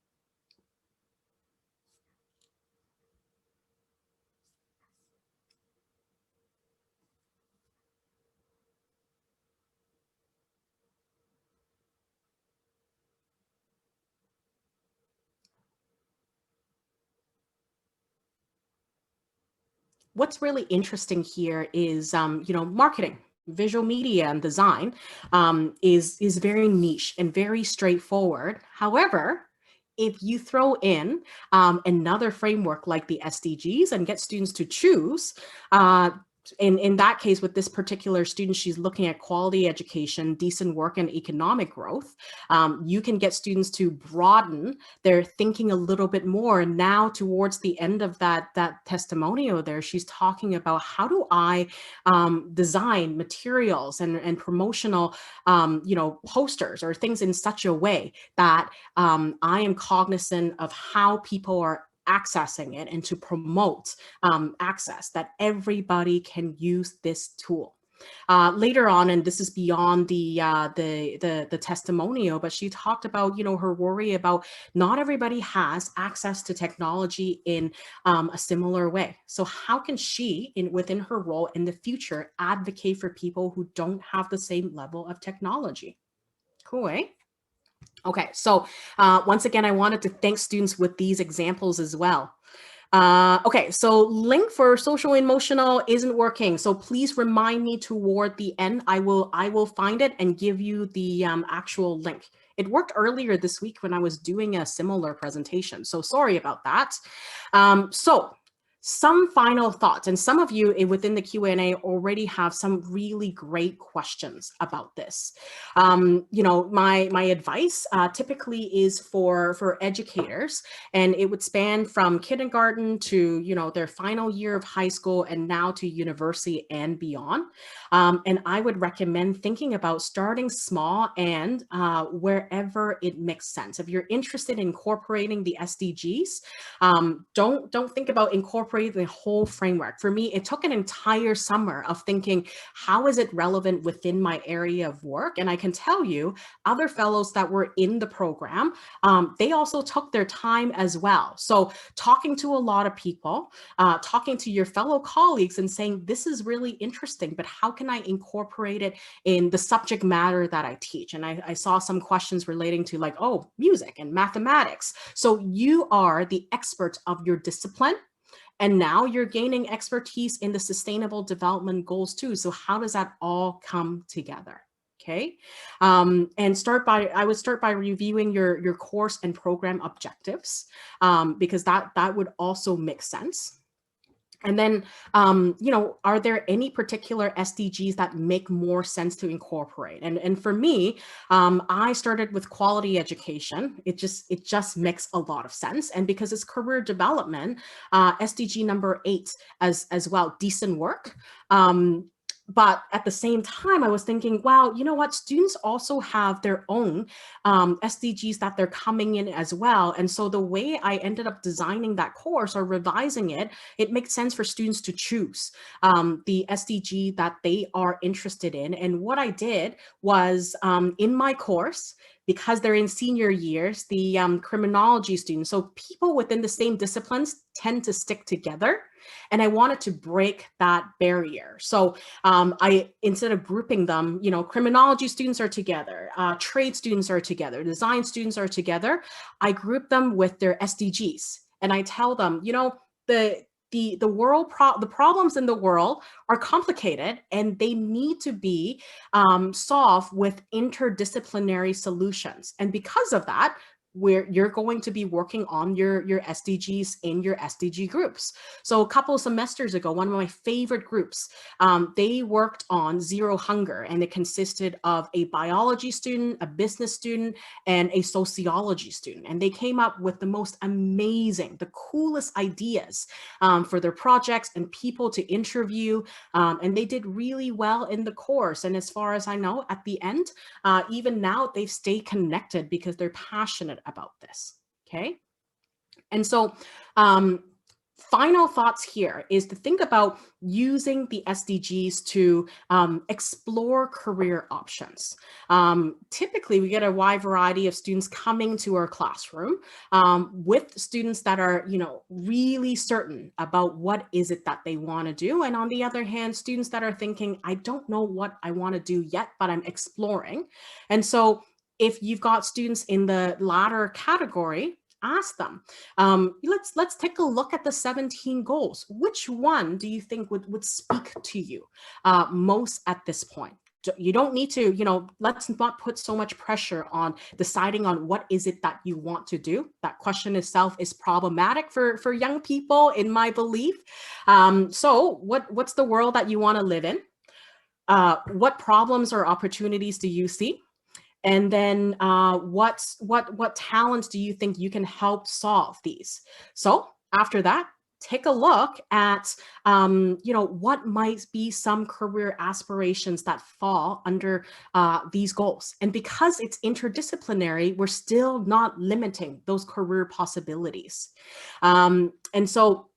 What's really interesting here is, marketing, visual media and design is very niche and very straightforward. However, if you throw in another framework like the SDGs and get students to choose, in that case, with this particular student, she's looking at quality education, decent work, and economic growth. You can get students to broaden their thinking a little bit more. And now towards the end of that testimonial there, she's talking about how do I design materials and promotional, posters or things in such a way that I am cognizant of how people are accessing it and to promote access, that everybody can use this tool. Later on, and this is beyond the testimonial, but she talked about, her worry about not everybody has access to technology in a similar way. So how can she, within her role in the future, advocate for people who don't have the same level of technology? Cool, eh? Okay, so once again, I wanted to thank students with these examples as well. Okay, so link for social emotional isn't working. So please remind me toward the end. I will find it and give you the actual link. It worked earlier this week when I was doing a similar presentation. So sorry about that. So some final thoughts, and some of you within the Q&A already have some really great questions about this. My advice typically is for educators, and it would span from kindergarten to their final year of high school and now to university and beyond. And I would recommend thinking about starting small and wherever it makes sense. If you're interested in incorporating the SDGs, don't think about incorporating the whole framework. For me, it took an entire summer of thinking, how is it relevant within my area of work? And I can tell you, other fellows that were in the program, they also took their time as well. So talking to a lot of people, talking to your fellow colleagues and saying, this is really interesting, but how can I incorporate it in the subject matter that I teach? And I saw some questions relating to like, oh, music and mathematics. So you are the expert of your discipline. And now you're gaining expertise in the sustainable development goals too. So how does that all come together? Okay. And I would start by reviewing your course and program objectives, because that would also make sense. And then, are there any particular SDGs that make more sense to incorporate? And for me, I started with quality education. It just makes a lot of sense. And because it's career development, SDG number 8 as well, decent work. But at the same time, I was thinking, wow, you know what? Students also have their own SDGs that they're coming in as well. And so the way I ended up designing that course or revising it, it makes sense for students to choose the SDG that they are interested in. And what I did was in my course, because they're in senior years, the criminology students, so people within the same disciplines tend to stick together. And I wanted to break that barrier. So instead of grouping them, criminology students are together, trade students are together, design students are together, I group them with their SDGs. And I tell them, the problems in the world are complicated and they need to be solved with interdisciplinary solutions. And because of that, where you're going to be working on your SDGs in your SDG groups. So a couple of semesters ago, one of my favorite groups, they worked on zero hunger, and it consisted of a biology student, a business student, and a sociology student. And they came up with the most amazing, the coolest ideas for their projects and people to interview. And they did really well in the course. And as far as I know, at the end, even now, they've stayed connected because they're passionate about this, okay? And so final thoughts here is to think about using the SDGs to explore career options. Typically, we get a wide variety of students coming to our classroom with students that are, really certain about what is it that they want to do. And on the other hand, students that are thinking, I don't know what I want to do yet, but I'm exploring. And so if you've got students in the latter category, ask them, let's take a look at the 17 goals. Which one do you think would speak to you most at this point? You don't need to, let's not put so much pressure on deciding on what is it that you want to do. That question itself is problematic for young people, in my belief. So what's the world that you want to live in? What problems or opportunities do you see? And then what talents do you think you can help solve these? So after that, take a look at, what might be some career aspirations that fall under these goals. And because it's interdisciplinary, we're still not limiting those career possibilities. And so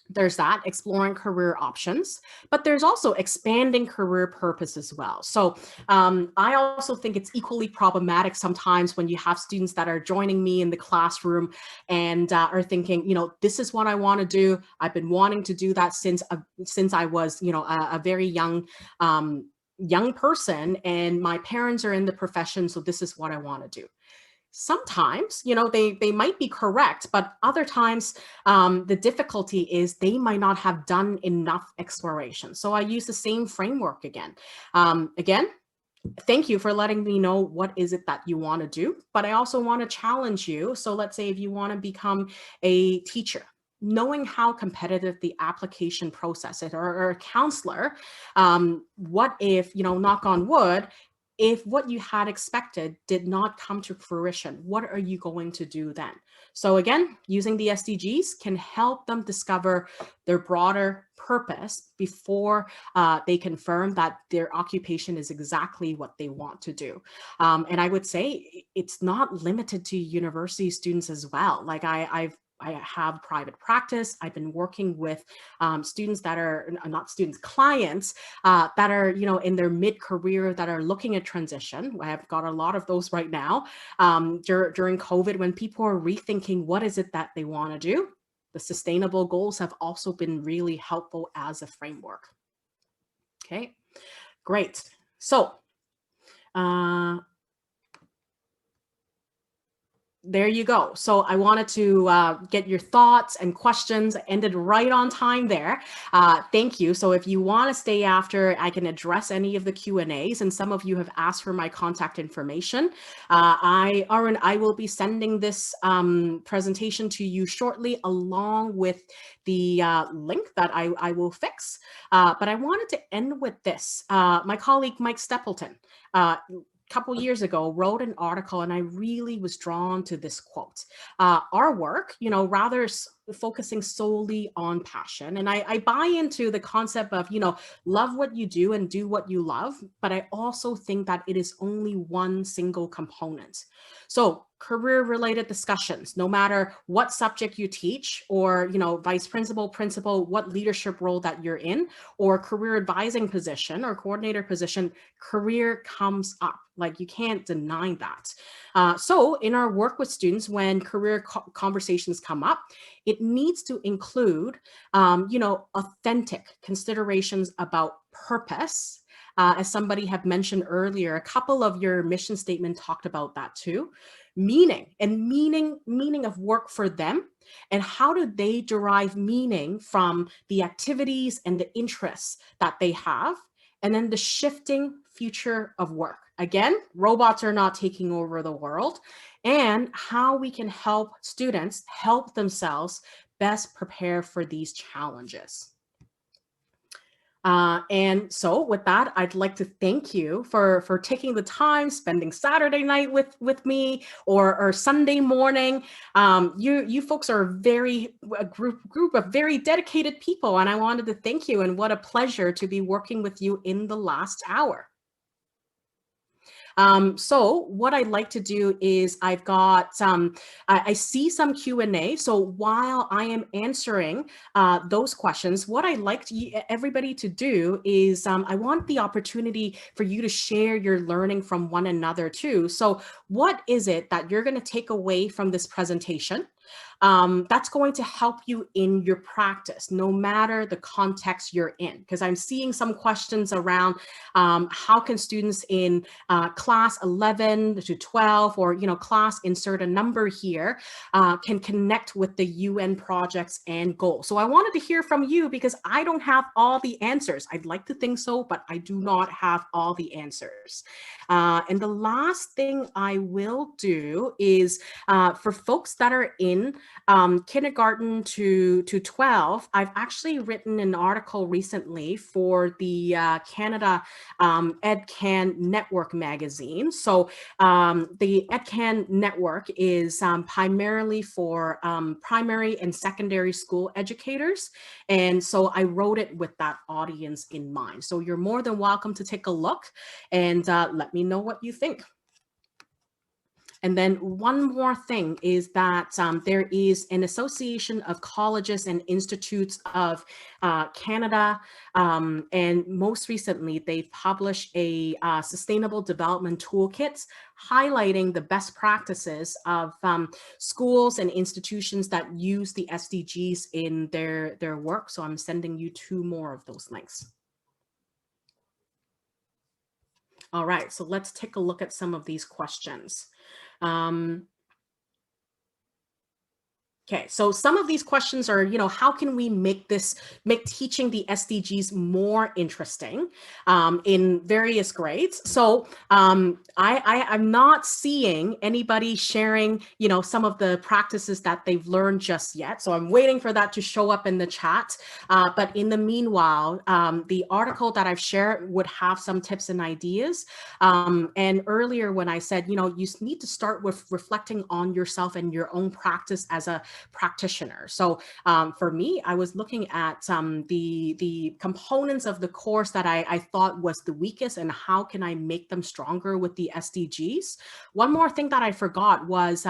there's that, exploring career options, but there's also expanding career purpose as well. So I also think it's equally problematic sometimes when you have students that are joining me in the classroom and are thinking, this is what I want to do. I've been wanting to do that since I was, a very young person, and my parents are in the profession, so this is what I want to do. Sometimes, they might be correct, but other times the difficulty is they might not have done enough exploration. So I use the same framework again. Thank you for letting me know what is it that you want to do, but I also want to challenge you. So let's say if you want to become a teacher, knowing how competitive the application process is, or a counselor, what if, knock on wood, if what you had expected did not come to fruition, what are you going to do then? So again, using the SDGs can help them discover their broader purpose before they confirm that their occupation is exactly what they want to do. And I would say it's not limited to university students as well. Like I have private practice. I've been working with students that are not students, clients that are, in their mid-career that are looking at transition. I have got a lot of those right now during COVID, when people are rethinking what is it that they want to do. The sustainable goals have also been really helpful as a framework. Okay, great. So there you go. So I wanted to get your thoughts and questions. Ended right on time there. Thank you. So if you want to stay after, I can address any of the Q&As, and some of you have asked for my contact information. I will be sending this presentation to you shortly, along with the link that I will fix. But I wanted to end with this. My colleague, Mike Stapleton, couple years ago, wrote an article, and I really was drawn to this quote. Our work, rather focusing solely on passion. And I buy into the concept of, love what you do and do what you love, but I also think that it is only one single component. So career-related discussions, no matter what subject you teach, or, vice principal, what leadership role that you're in, or career advising position or coordinator position, career comes up. Like, you can't deny that. So in our work with students, when career conversations come up, it needs to include, authentic considerations about purpose. As somebody had mentioned earlier, a couple of your mission statement talked about that too. Meaning of work for them, and how do they derive meaning from the activities and the interests that they have, and then the shifting future of work. Again, robots are not taking over the world, and how we can help students help themselves best prepare for these challenges. And so with that, I'd like to thank you for taking the time, spending Saturday night with me, or Sunday morning. You folks are a group of very dedicated people, and I wanted to thank you, and what a pleasure to be working with you in the last hour. So what I'd like to do is I've got, I see some Q&A. So while I am answering those questions, what I'd like everybody to do is I want the opportunity for you to share your learning from one another too. So what is it that you're going to take away from this presentation that's going to help you in your practice, no matter the context you're in? Because I'm seeing some questions around how can students in class 11 to 12, or class insert a number here, can connect with the UN projects and goals. So I wanted to hear from you, because I don't have all the answers. I'd like to think so, but I do not have all the answers. And the last thing I will do is for folks that are in kindergarten to 12, I've actually written an article recently for the Canada EdCan Network magazine. So the EdCan Network is primarily for primary and secondary school educators. And so I wrote it with that audience in mind. So you're more than welcome to take a look and let me know what you think. And then one more thing is that there is an association of colleges and institutes of Canada, and most recently they've published a sustainable development toolkit highlighting the best practices of schools and institutions that use the SDGs in their work. So I'm sending you 2 more of those links. All right, so let's take a look at some of these questions. Okay, so some of these questions are, how can we make teaching the SDGs more interesting in various grades? So I'm not seeing anybody sharing, some of the practices that they've learned just yet. So I'm waiting for that to show up in the chat. But in the meanwhile, the article that I've shared would have some tips and ideas. And earlier when I said, you need to start with reflecting on yourself and your own practice as a practitioner. So for me, I was looking at the components of the course that I thought was the weakest, and how can I make them stronger with the SDGs. One more thing that I forgot was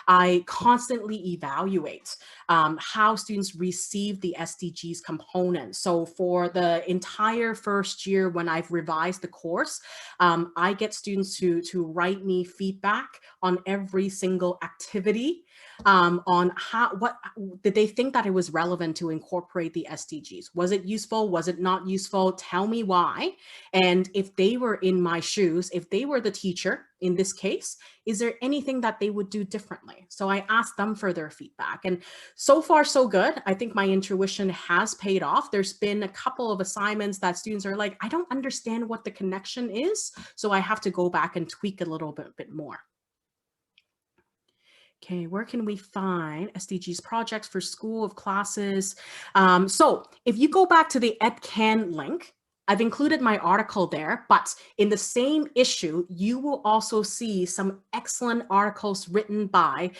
I constantly evaluate how students receive the SDGs components. So for the entire first year when I've revised the course, I get students to write me feedback on every single activity, on what did they think that it was relevant to incorporate the SDGs? Was it useful? Was it not useful? Tell me why. And if they were in my shoes, if they were the teacher in this case, is there anything that they would do differently? So I asked them for their feedback, and so far so good. I think my intuition has paid off. There's been a couple of assignments that students are like, I don't understand what the connection is, so I have to go back and tweak a little bit more. Okay, where can we find SDGs projects for school of classes? So if you go back to the EdCan link, I've included my article there, but in the same issue, you will also see some excellent articles written by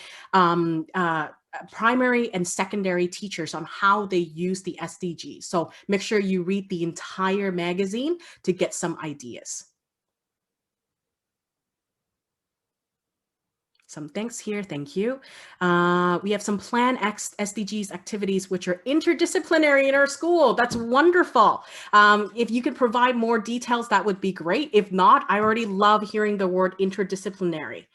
primary and secondary teachers on how they use the SDGs. So make sure you read the entire magazine to get some ideas. Some thanks here, thank you. We have some Plan X SDGs activities which are interdisciplinary in our school. That's wonderful. If you could provide more details, that would be great. If not, I already love hearing the word interdisciplinary.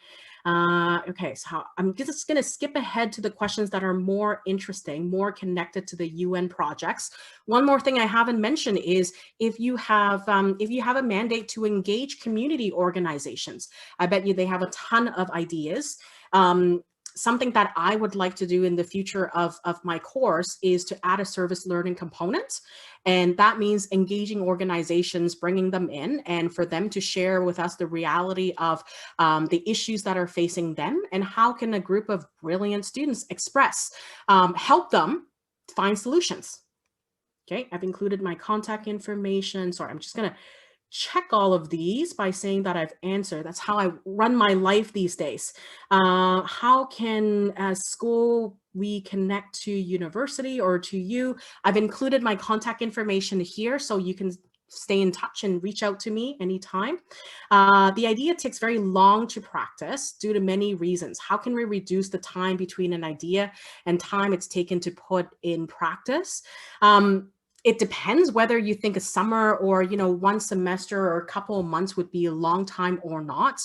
Okay, so I'm just going to skip ahead to the questions that are more interesting, more connected to the UN projects. One more thing I haven't mentioned is if you have a mandate to engage community organizations, I bet you they have a ton of ideas. Something that I would like to do in the future of my course is to add a service learning component. And that means engaging organizations, bringing them in, and for them to share with us the reality of the issues that are facing them, and how can a group of brilliant students help them find solutions. Okay, I've included my contact information. Sorry, I'm just gonna check all of these by saying that I've answered. That's how I run my life these days. How can, as school, we connect to university or to you? I've included my contact information here, so you can stay in touch and reach out to me anytime. The idea takes very long to practice due to many reasons. How can we reduce the time between an idea and time it's taken to put in practice? It depends whether you think a summer or, you know, one semester or a couple of months would be a long time or not.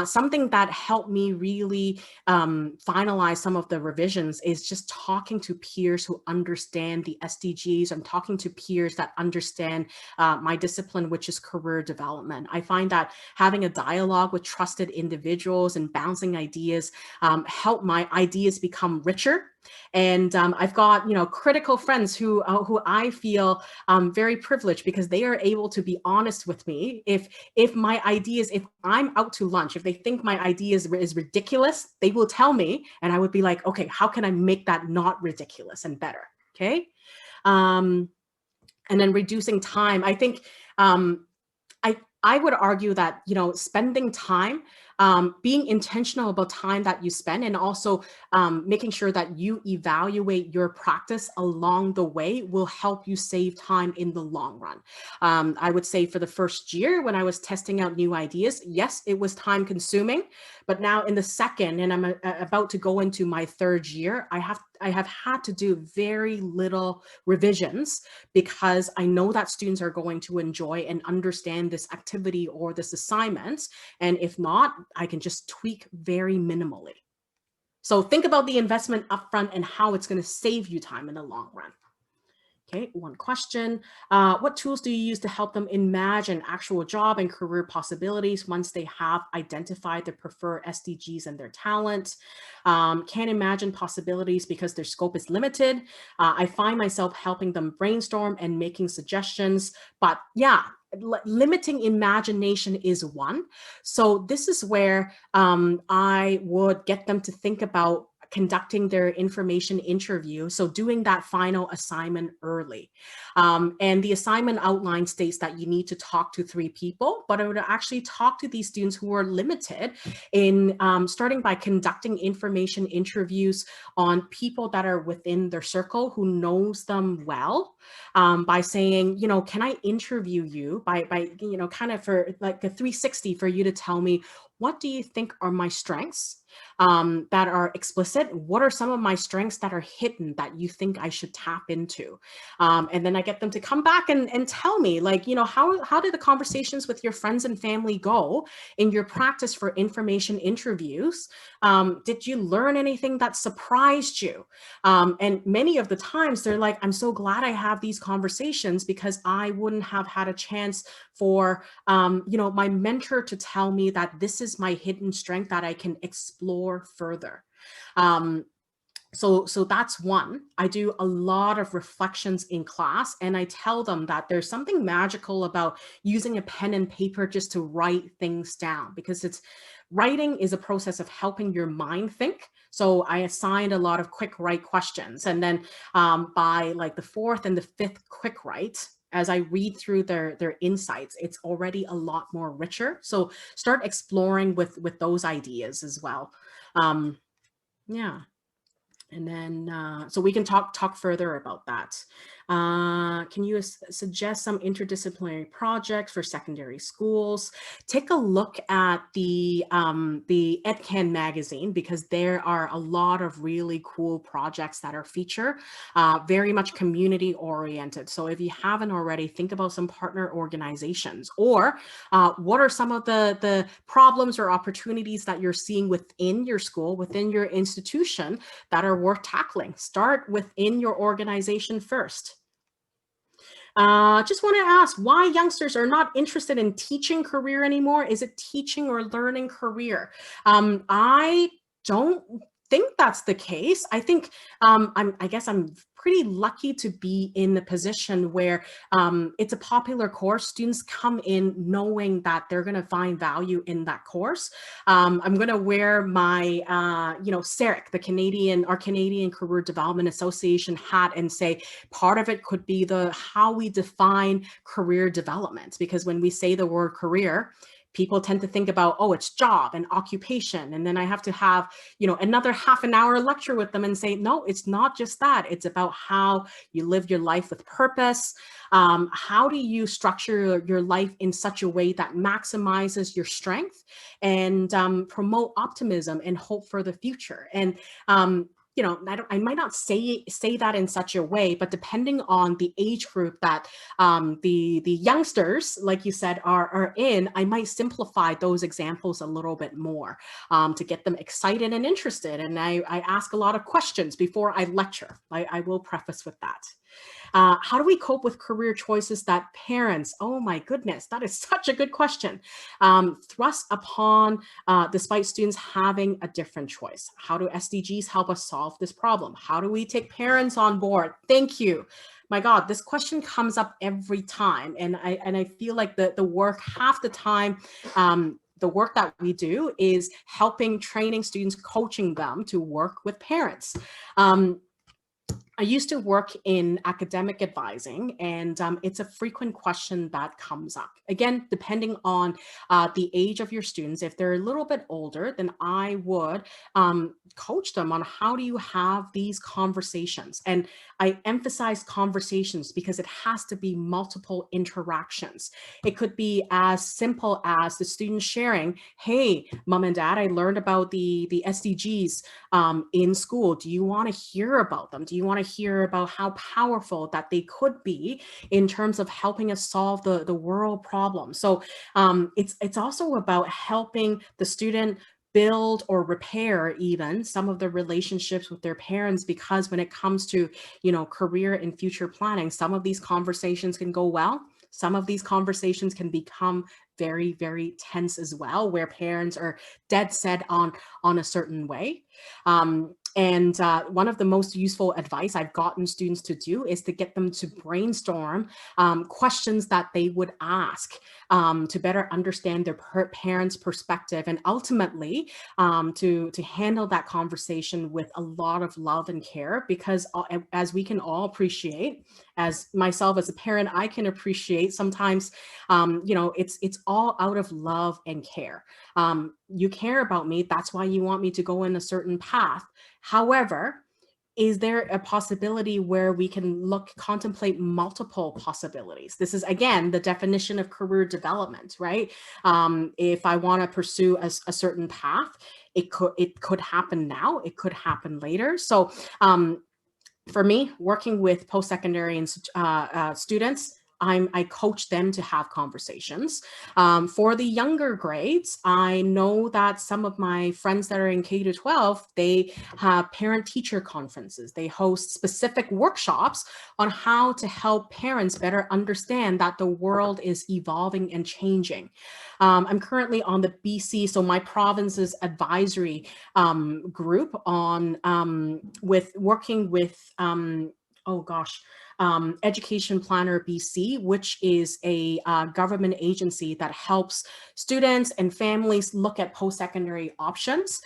Something that helped me really finalize some of the revisions is just talking to peers who understand the SDGs. I'm talking to peers that understand my discipline, which is career development. I find that having a dialogue with trusted individuals and bouncing ideas help my ideas become richer. And I've got, you know, critical friends who I feel very privileged because they are able to be honest with me. If my ideas, if I'm out to lunch, if they think my idea is ridiculous, they will tell me, and I would be like, okay, how can I make that not ridiculous and better? Okay. And then reducing time. I think I would argue that, you know, spending time, being intentional about time that you spend, and also making sure that you evaluate your practice along the way will help you save time in the long run. I would say for the first year when I was testing out new ideas, yes, it was time consuming, but now in the second, and I'm about to go into my third year, I have had to do very little revisions because I know that students are going to enjoy and understand this activity or this assignment. And if not, I can just tweak very minimally. So think about the investment upfront and how it's going to save you time in the long run. Okay, one question. What tools do you use to help them imagine actual job and career possibilities once they have identified their preferred SDGs and their talent? Can't imagine possibilities because their scope is limited. I find myself helping them brainstorm and making suggestions, but yeah, limiting imagination is one. So this is where I would get them to think about conducting their information interview. So doing that final assignment early. And the assignment outline states that you need to talk to 3 people, but I would actually talk to these students who are limited in starting by conducting information interviews on people that are within their circle who knows them well, by saying, you know, can I interview you by, you know, kind of for like a 360 for you to tell me, what do you think are my strengths that are explicit? What are some of my strengths that are hidden that you think I should tap into? And then I get them to come back and tell me, like, you know, how did the conversations with your friends and family go in your practice for information interviews? Did you learn anything that surprised you? And many of the times they're like, I'm so glad I have these conversations because I wouldn't have had a chance for, you know, my mentor to tell me that this is my hidden strength that I can explore further. So that's one. I do a lot of reflections in class, and I tell them that there's something magical about using a pen and paper just to write things down, because writing is a process of helping your mind think. So I assigned a lot of quick write questions, and then by like the 4th and the 5th quick write, as I read through their insights, it's already a lot more richer. So start exploring with those ideas as well. Yeah. And then, so we can talk further about that. Can you suggest some interdisciplinary projects for secondary schools? Take a look at the EdCan magazine, because there are a lot of really cool projects that are featured, very much community oriented. So if you haven't already, think about some partner organizations, or what are some of the problems or opportunities that you're seeing within your school, within your institution, that are worth tackling. Start within your organization first. Just want to ask why youngsters are not interested in teaching career anymore. Is it teaching or learning career? I don't think that's the case. I think I guess I'm pretty lucky to be in the position where it's a popular course. Students come in knowing that they're going to find value in that course. I'm going to wear my, CERIC, our Canadian Career Development Association hat, and say part of it could be how we define career development. Because when we say the word career, people tend to think about, oh, it's job and occupation. And then I have to have, another half an hour lecture with them and say, no, it's not just that. It's about how you live your life with purpose. How do you structure your life in such a way that maximizes your strength and promote optimism and hope for the future? And I might not say that in such a way, but depending on the age group that the youngsters, like you said, are in, I might simplify those examples a little bit more to get them excited and interested. And I ask a lot of questions before I lecture. I will preface with that. How do we cope with career choices that parents, oh my goodness, that is such a good question, thrust upon despite students having a different choice? How do SDGs help us solve this problem? How do we take parents on board? Thank you. My God, this question comes up every time. And I feel like the work half the time, the work that we do is helping, training students, coaching them to work with parents. I used to work in academic advising, and it's a frequent question that comes up. Again, depending on the age of your students, if they're a little bit older, then I would coach them on how do you have these conversations. And I emphasize conversations because it has to be multiple interactions. It could be as simple as the student sharing, hey, mom and dad, I learned about the SDGs in school. Do you want to hear about them? Do you want to hear about how powerful that they could be in terms of helping us solve the world problem? So it's also about helping the student build or repair even some of the relationships with their parents, because when it comes to, career and future planning, some of these conversations can go well. Some of these conversations can become very, very tense as well, where parents are dead set on a certain way. And one of the most useful advice I've gotten students to do is to get them to brainstorm questions that they would ask to better understand their parents' perspective, and ultimately to handle that conversation with a lot of love and care, because as we can all appreciate, as myself as a parent, I can appreciate sometimes, it's all out of love and care. You care about me, that's why you want me to go in a certain path. However, is there a possibility where we can contemplate multiple possibilities? This is, again, the definition of career development, right? If I want to pursue a certain path, it could happen now, it could happen later. So for me, working with post-secondary students, I coach them to have conversations. For the younger grades, I know that some of my friends that are in K-12, they have parent-teacher conferences. They host specific workshops on how to help parents better understand that the world is evolving and changing. I'm currently on the BC, so my province's advisory group on working with Education Planner BC, which is a government agency that helps students and families look at post-secondary options.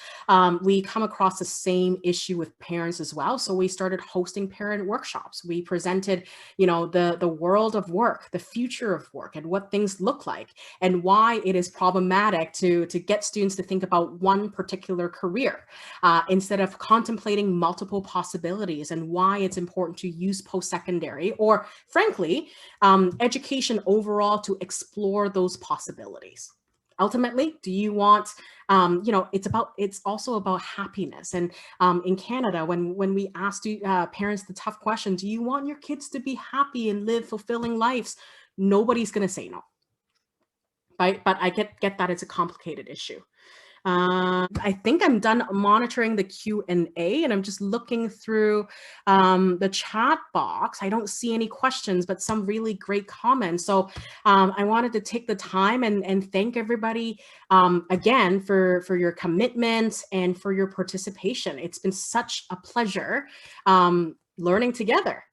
We come across the same issue with parents as well. So we started hosting parent workshops. We presented, the world of work, the future of work, and what things look like, and why it is problematic to get students to think about one particular career instead of contemplating multiple possibilities, and why it's important to use post-secondary or, frankly, education overall to explore those possibilities. Ultimately, do you want, it's also about happiness. And in Canada, when we ask parents the tough question, do you want your kids to be happy and live fulfilling lives? Nobody's going to say no. Right? But I get that it's a complicated issue. I think I'm done monitoring the Q&A, and I'm just looking through the chat box. I don't see any questions, but some really great comments. So I wanted to take the time and thank everybody again for your commitment and for your participation. It's been such a pleasure learning together.